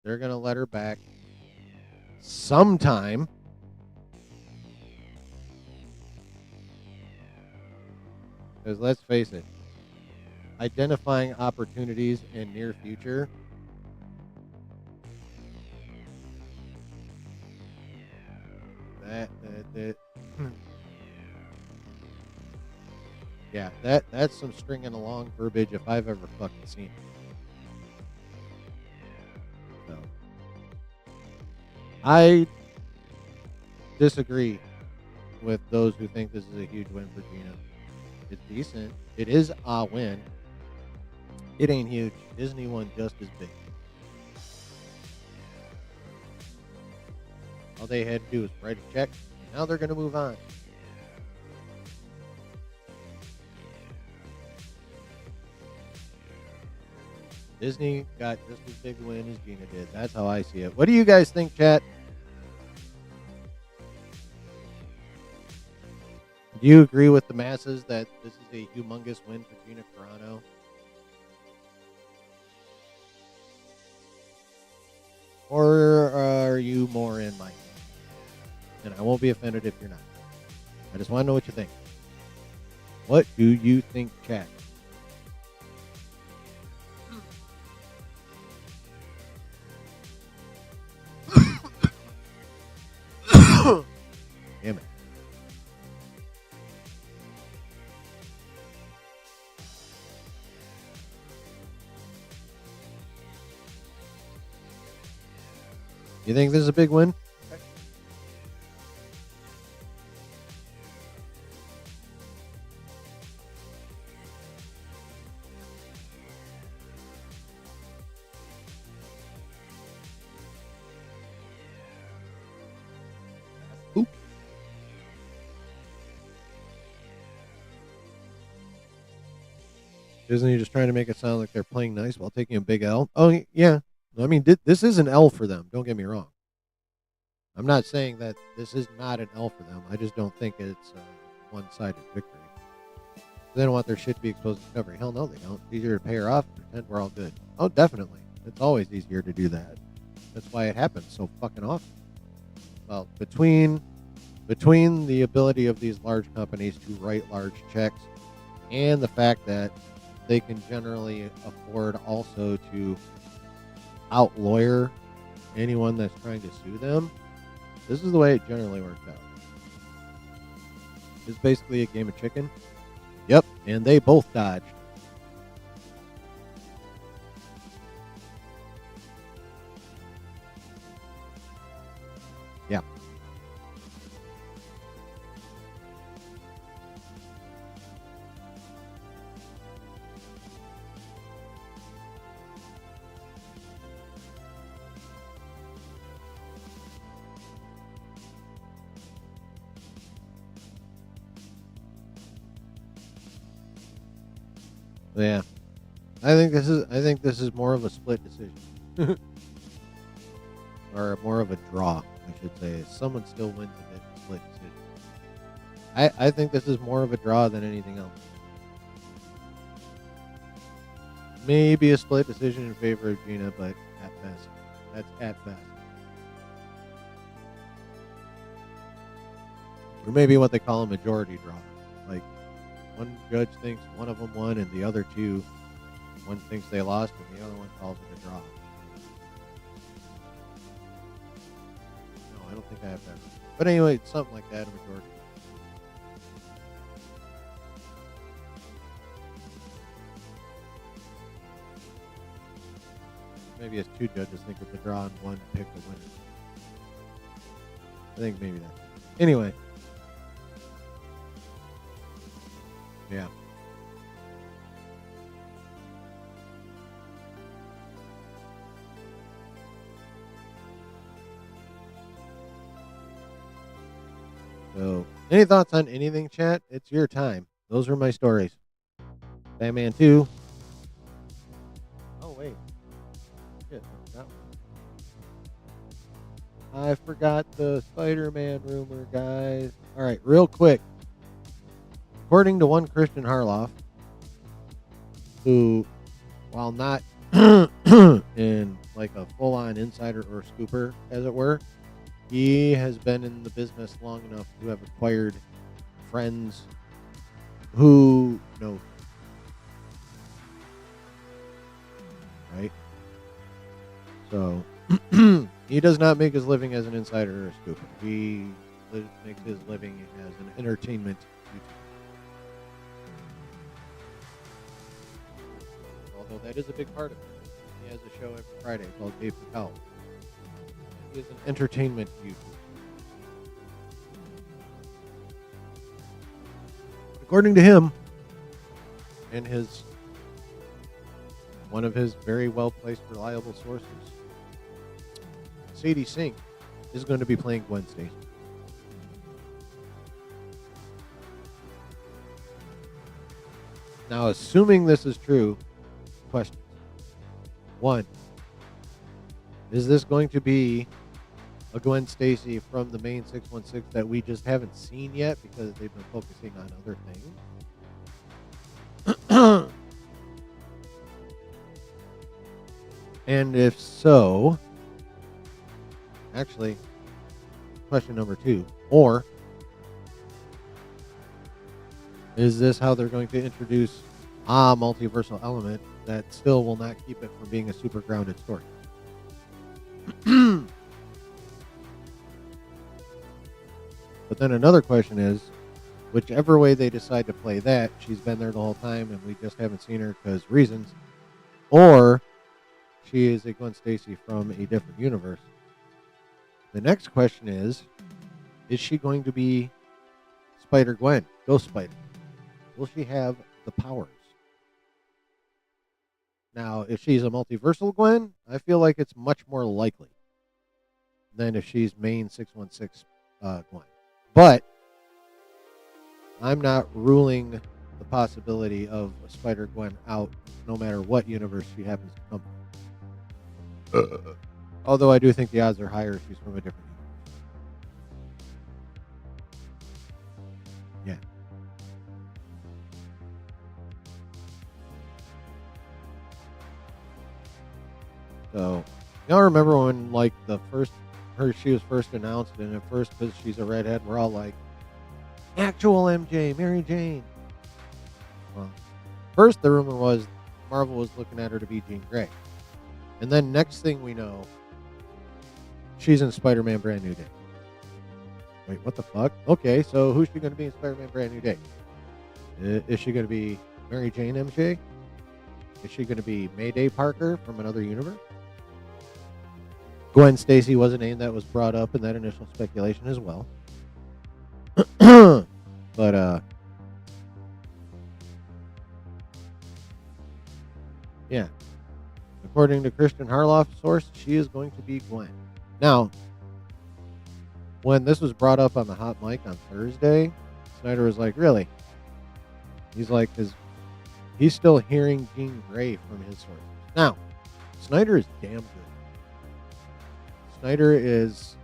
They're going to let her back sometime. Because let's face it, identifying opportunities in near future that yeah, that's some stringing along verbiage if I've ever fucking seen it. So I disagree with those who think this is a huge win for Gina. It's decent. It is a win. It ain't huge. Disney won just as big. All they had to do was write a check. And now they're going to move on. Disney got just as big a win as Gina did. That's how I see it. What do you guys think, chat? Do you agree with the masses that this is a humongous win for Gina Carano? Or are you more in my camp? And I won't be offended if you're not. I just want to know what you think. What do you think, chat? Damn it. You think this is a big win? Okay. Oop. Disney just trying to make it sound like they're playing nice while taking a big L. Oh, yeah. I mean, this is an L for them. Don't get me wrong. I'm not saying that this is not an L for them. I just don't think it's a one-sided victory. They don't want their shit to be exposed to discovery. Hell no, they don't. It's easier to pay her off and pretend we're all good. Oh, definitely. It's always easier to do that. That's why it happens so fucking often. Well, between the ability of these large companies to write large checks and the fact that they can generally afford also to out-lawyer anyone that's trying to sue them, this is the way it generally works out. It's basically a game of chicken. Yep, and they both dodged. Yeah. Yeah. I think this is more of a split decision. Or more of a draw, I should say. Someone still wins a bit in split decision. I think this is more of a draw than anything else. Maybe a split decision in favor of Gina, but at best. That's at best. Or maybe what they call a majority draw. Like, one judge thinks one of them won, and the other two, one thinks they lost, and the other one calls it a draw. No, I don't think I have that. But anyway, it's something like that, a majority. Maybe it's two judges think it's a draw and one pick the winner. I think maybe that. Anyway. Yeah. So, any thoughts on anything, chat? It's your time. Those are my stories. Batman 2. Oh, wait. Shit, I forgot the Spider-Man rumor, guys. All right, real quick. According to one Christian Harloff, who, while not in like a full-on insider or scooper, as it were, he has been in the business long enough to have acquired friends who know, right? So he does not make his living as an insider or a scooper. He makes his living as an entertainment YouTuber. Although that is a big part of it. He has a show every Friday called Dave Chappelle. He is an entertainment YouTuber. According to him, and one of his very well-placed, reliable sources, Sadie Sink is going to be playing Gwen Stacy. Now, assuming this is true, questions. 1, is this going to be a Gwen Stacy from the main 616 that we just haven't seen yet because they've been focusing on other things? And if so, actually, question number 2, or is this how they're going to introduce a multiversal element that still will not keep it from being a super grounded story? But then another question is, whichever way they decide to play that, she's been there the whole time and we just haven't seen her because reasons, or she is a Gwen Stacy from a different universe. The next question is she going to be Spider-Gwen, Ghost Spider? Will she have the powers? Now, if she's a multiversal Gwen, I feel like it's much more likely than if she's main 616 Gwen. But I'm not ruling the possibility of a Spider-Gwen out no matter what universe she happens to come from. Although I do think the odds are higher if she's from a different universe. Yeah. So, y'all remember when, like, she was first announced, and at first, because she's a redhead, we're all like, actual MJ, Mary Jane. Well, first the rumor was Marvel was looking at her to be Jean Grey. And then next thing we know, she's in Spider-Man Brand New Day. Wait, what the fuck? Okay, so who's she going to be in Spider-Man Brand New Day? Is she going to be Mary Jane MJ? Is she going to be Mayday Parker from another universe? Gwen Stacy was a name that was brought up in that initial speculation as well. But, yeah. According to Christian Harloff's source, she is going to be Gwen. Now, when this was brought up on the hot mic on Thursday, Snyder was like, really? He's like, because he's still hearing Jean Grey from his sources. Now, Snyder is damn good. Snyder is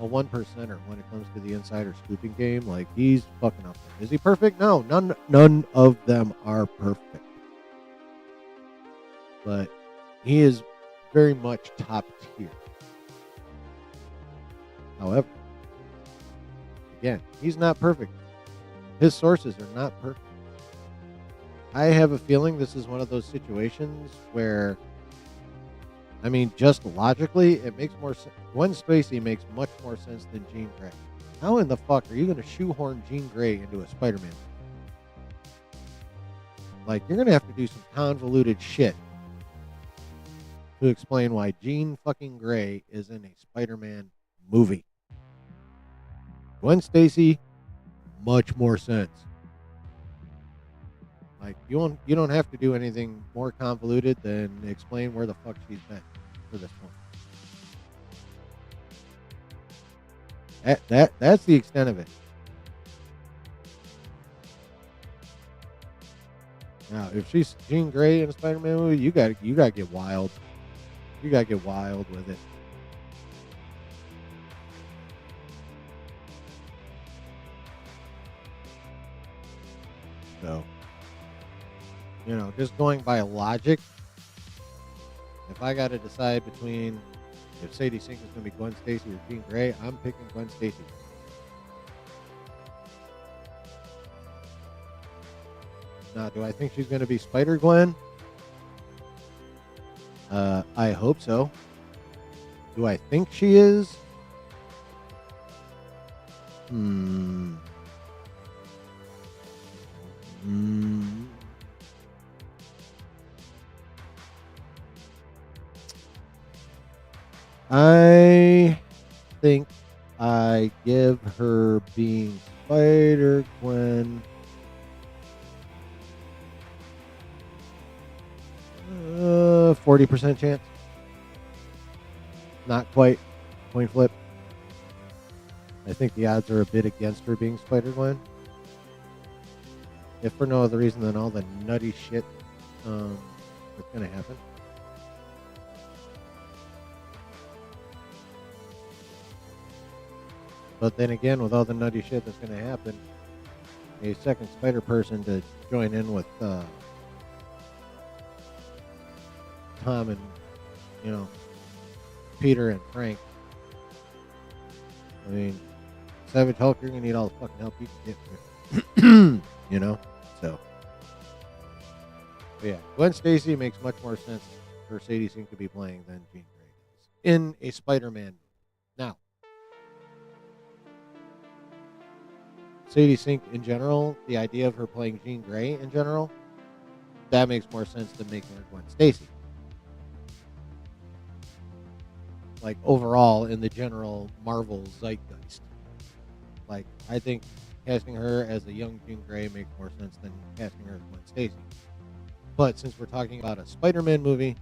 a 1%er when it comes to the insider scooping game. Like, he's fucking up there. Is he perfect? No, none of them are perfect. But he is very much top tier. However, again, he's not perfect. His sources are not perfect. I have a feeling this is one of those situations where, I mean, just logically, it makes more sense. Gwen Stacy makes much more sense than Jean Grey. How in the fuck are you going to shoehorn Jean Grey into a Spider-Man? Like, you're going to have to do some convoluted shit to explain why Jean fucking Grey is in a Spider-Man movie. Gwen Stacy, much more sense. Like, you don't have to do anything more convoluted than explain where the fuck she's been for this point. That's the extent of it. Now, if she's Jean Grey in a Spider-Man movie, you got to get wild. You got to get wild with it. So, just going by logic, if I got to decide between if Sadie Sink is going to be Gwen Stacy or Jean Grey, I'm picking Gwen Stacy. Now, do I think she's going to be Spider-Gwen? I hope so. Do I think she is? I think I give her being Spider-Gwen 40% chance. Not quite. Coin flip. I think the odds are a bit against her being Spider-Gwen. If for no other reason than all the nutty shit that's going to happen. But then again, with all the nutty shit that's going to happen, a second Spider person to join in with Tom and, Peter and Frank. I mean, Savage Hulk, you're going to need all the fucking help you can get. So. But yeah, Gwen Stacy makes much more sense for Sadie Sink to be playing than Jean Grey does in a Spider-Man. Now, Sadie Sink in general, the idea of her playing Jean Grey in general, that makes more sense than making her Gwen Stacy. Like overall in the general Marvel zeitgeist. Like I think casting her as a young Jean Grey makes more sense than casting her as Gwen Stacy. But since we're talking about a Spider-Man movie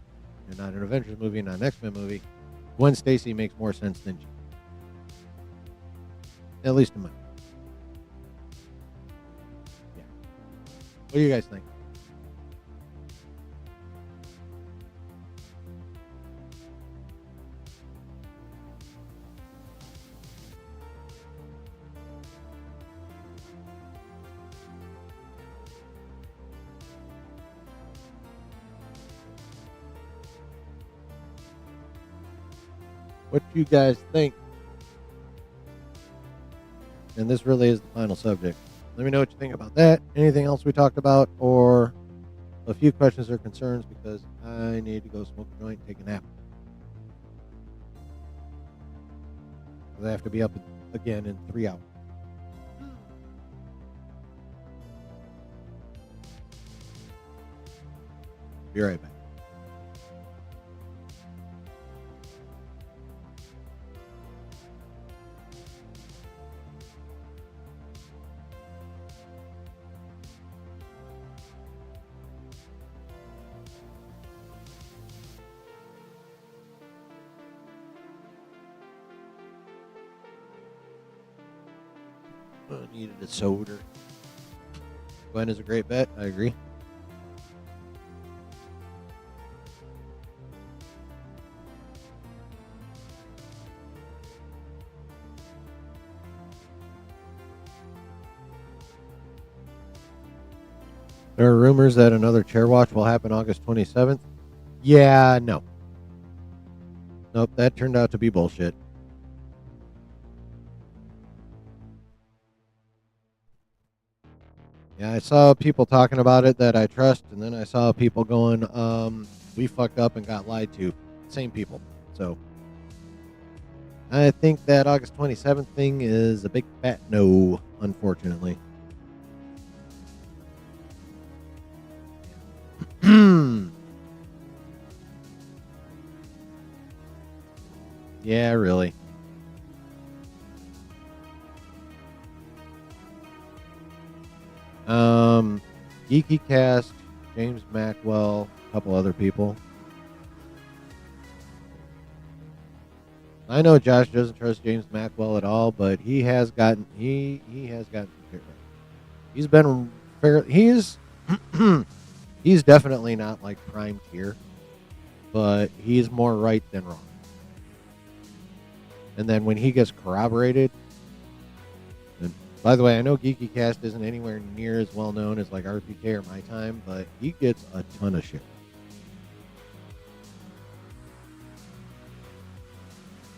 and not an Avengers movie, not an X-Men movie, Gwen Stacy makes more sense than Jean. At least in my opinion. Yeah. What do you guys think? What you guys think? And this really is the final subject. Let me know what you think about that. Anything else we talked about, or a few questions or concerns, because I need to go smoke a joint and take a nap. I have to be up again in 3 hours. Be right back. I needed a soda. Gwen is a great bet. I agree. There are rumors that another chair watch will happen August 27th. Yeah, no. Nope, that turned out to be bullshit. Yeah, I saw people talking about it that I trust, and then I saw people going, we fucked up and got lied to. Same people. So I think that August 27th thing is a big fat no, unfortunately. Yeah, really. Geeky Cast, James Macwell, a couple other people. I know Josh doesn't trust James Macwell at all, but he has gotten he has gotten some shit right. He's been fair. He's definitely not like prime tier, but he's more right than wrong. And then when he gets corroborated, and by the way, I know Geeky Cast isn't anywhere near as well known as like RPK or My Time, but he gets a ton of shit.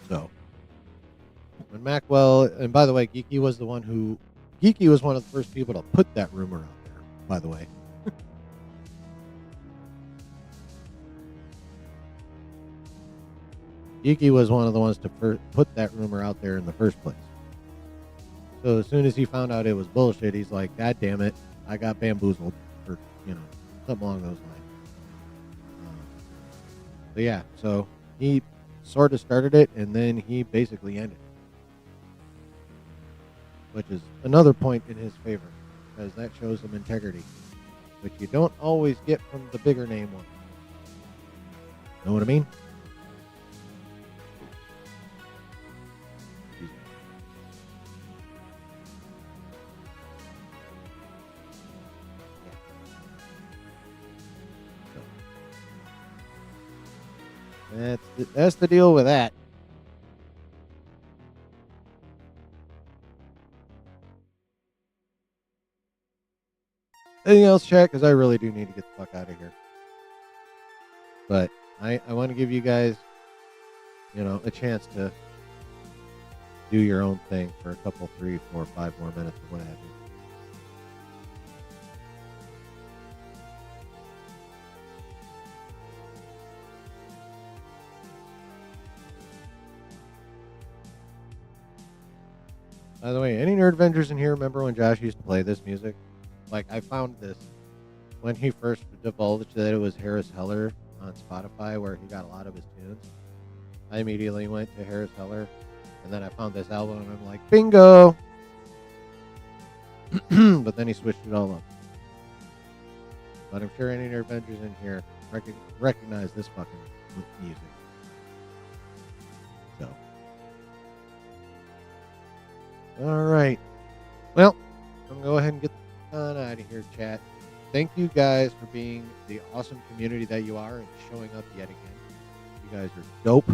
So when Macwell, and by the way, Geeky was one of the first people to put that rumor out there. By the way. Geeky was one of the ones to put that rumor out there in the first place. So as soon as he found out it was bullshit, he's like, God damn it, I got bamboozled, or, something along those lines. But yeah, so he sort of started it, and then he basically ended it. Which is another point in his favor, because that shows some integrity, which you don't always get from the bigger name one. Know what I mean? That's the deal with that. Anything else, chat? Because I really do need to get the fuck out of here. But I want to give you guys, a chance to do your own thing for a couple, 3, 4, 5 more minutes or what have you. By the way, any Nerd Avengers in here remember when Josh used to play this music? Like, I found this when he first divulged that it was Harris Heller on Spotify, where he got a lot of his tunes. I immediately went to Harris Heller, and then I found this album, and I'm like, bingo! But then he switched it all up. But I'm sure any Nerd Avengers in here recognize this fucking music. So. All right. Well, I'm going to go ahead and get on out of here, chat. Thank you guys for being the awesome community that you are and showing up yet again. You guys are dope.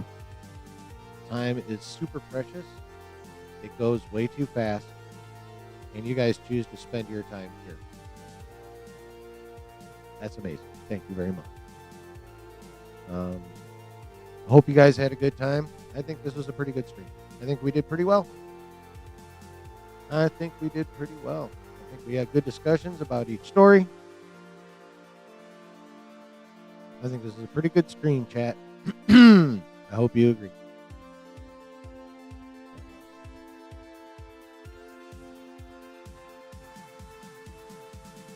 Time is super precious. It goes way too fast. And you guys choose to spend your time here. That's amazing. Thank you very much. I hope you guys had a good time. I think this was a pretty good stream. I think we did pretty well. I think we had good discussions about each story. I think this is a pretty good stream, chat. I hope you agree.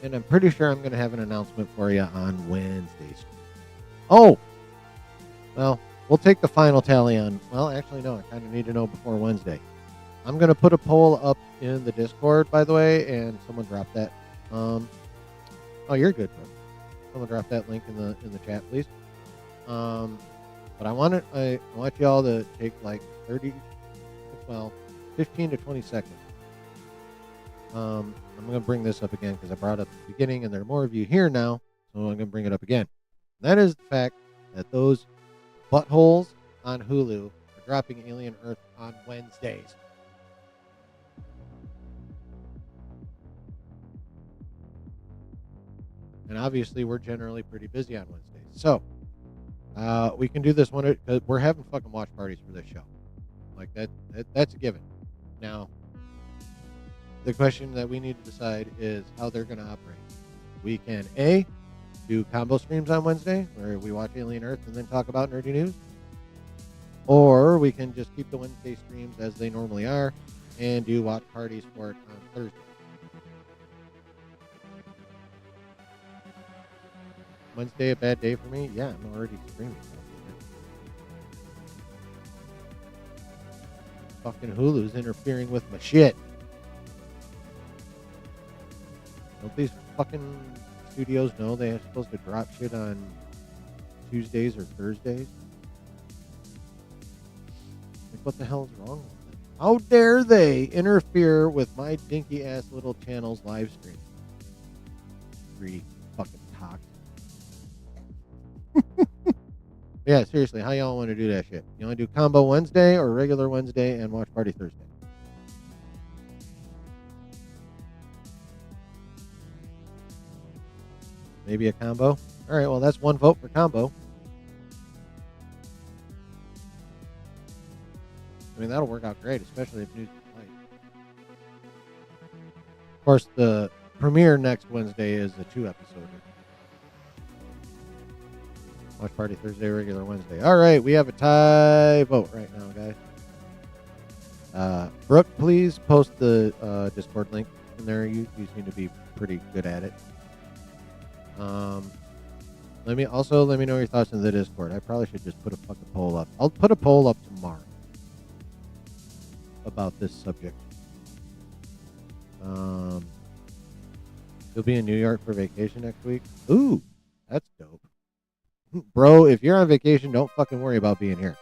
And I'm pretty sure I'm going to have an announcement for you on Wednesday. Oh! Well, we'll take the final tally on... Well, actually, no. I kind of need to know before Wednesday. I'm going to put a poll up in the Discord, by the way, and someone dropped that. Oh, you're good, bro. Someone drop that link in the chat, please. But I want y'all to take like 15 to 20 seconds. I'm going to bring this up again because I brought it up at the beginning, and there are more of you here now, so I'm going to bring it up again. That is the fact that those buttholes on Hulu are dropping Alien Earth on Wednesdays. And obviously, we're generally pretty busy on Wednesdays. So, we can do this one because we're having fucking watch parties for this show. Like, that's a given. Now, the question that we need to decide is how they're going to operate. We can, A, do combo streams on Wednesday, where we watch Alien Earth and then talk about nerdy news. Or we can just keep the Wednesday streams as they normally are and do watch parties for it on Thursday. Wednesday a bad day for me? Yeah, I'm already streaming. Fucking Hulu's interfering with my shit. Don't these fucking studios know they're supposed to drop shit on Tuesdays or Thursdays? Like, what the hell is wrong with them? How dare they interfere with my dinky ass little channel's live stream? Greedy fucking cock. Yeah, seriously, how y'all want to do that shit? You want to do combo Wednesday or regular Wednesday and watch party Thursday? Maybe a combo? All right, well, that's one vote for combo. I mean, that'll work out great, especially if news is light. Of course, the premiere next Wednesday is a 2-episode. Watch party Thursday, regular Wednesday. All right, we have a tie vote right now, guys. Brooke, please post the Discord link in there. You seem to be pretty good at it. Let me know your thoughts in the Discord. I probably should just put a fucking poll up. I'll put a poll up tomorrow about this subject. You'll be in New York for vacation next week. Ooh, that's dope. Bro, if you're on vacation, don't fucking worry about being here.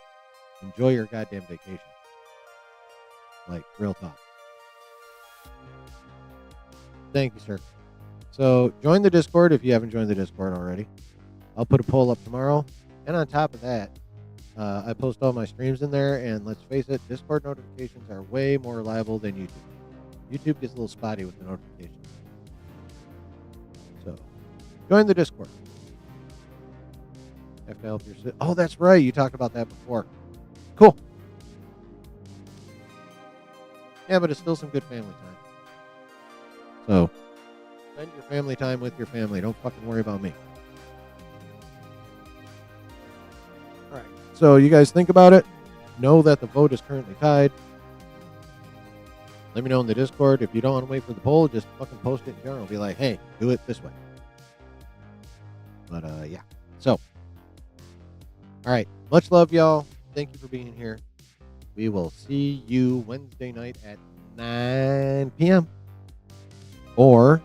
Enjoy your goddamn vacation. Like, real talk. Thank you, sir. So, join the Discord if you haven't joined the Discord already. I'll put a poll up tomorrow. And on top of that, I post all my streams in there. And let's face it, Discord notifications are way more reliable than YouTube. YouTube gets a little spotty with the notifications. So, join the Discord. Have to help your Oh, that's right. You talked about that before. Cool. Yeah, but it's still some good family time. So, spend your family time with your family. Don't fucking worry about me. All right. So, you guys think about it. Know that the vote is currently tied. Let me know in the Discord. If you don't want to wait for the poll, just fucking post it in general. Be like, hey, do it this way. But, yeah. So, all right. Much love, y'all. Thank you for being here. We will see you Wednesday night at 9 p.m. Or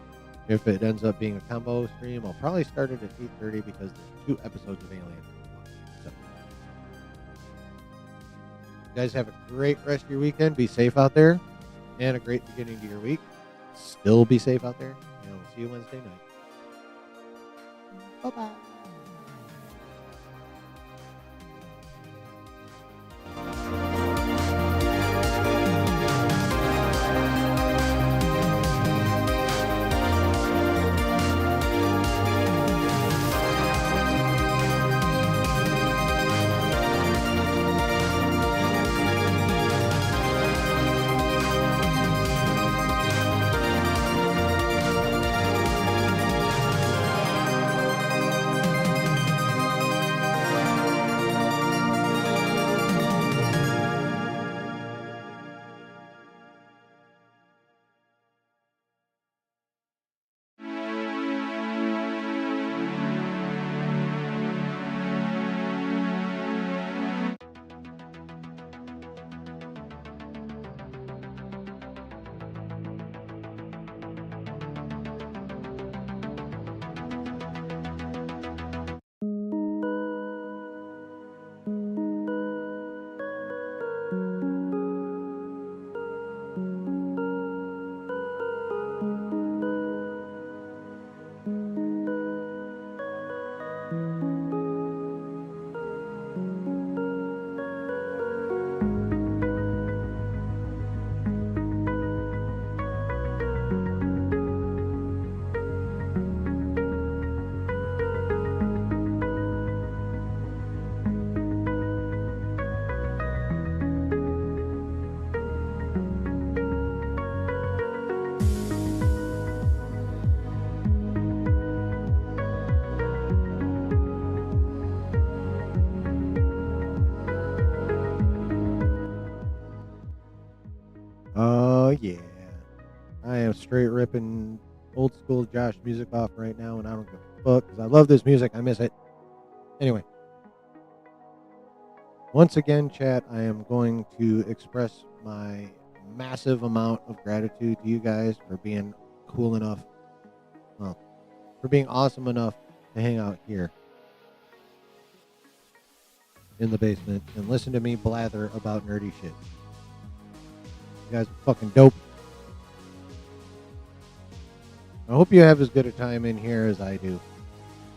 if it ends up being a combo stream, I'll probably start it at 8:30 because there's 2 episodes of Alien. So, you guys have a great rest of your weekend. Be safe out there. And a great beginning to your week. Still be safe out there. And we'll see you Wednesday night. Bye-bye. Oh, yeah. I am straight ripping old school Josh music off right now, and I don't give a fuck because I love this music. I miss it. Anyway. Once again, chat, I am going to express my massive amount of gratitude to you guys for being cool enough, well, for being awesome enough to hang out here. in the basement and listen to me blather about nerdy shit. You guys are fucking dope. I hope you have as good a time in here as I do.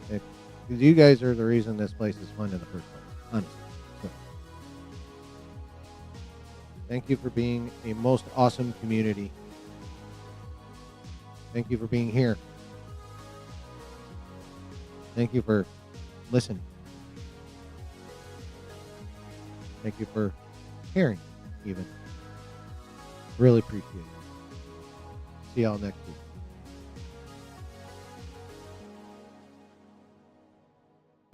Because you guys are the reason this place is fun in the first place. Honestly. So, thank you for being a most awesome community. Thank you for being here. Thank you for listening. Thank you for hearing, even. Really appreciate it. See y'all next week.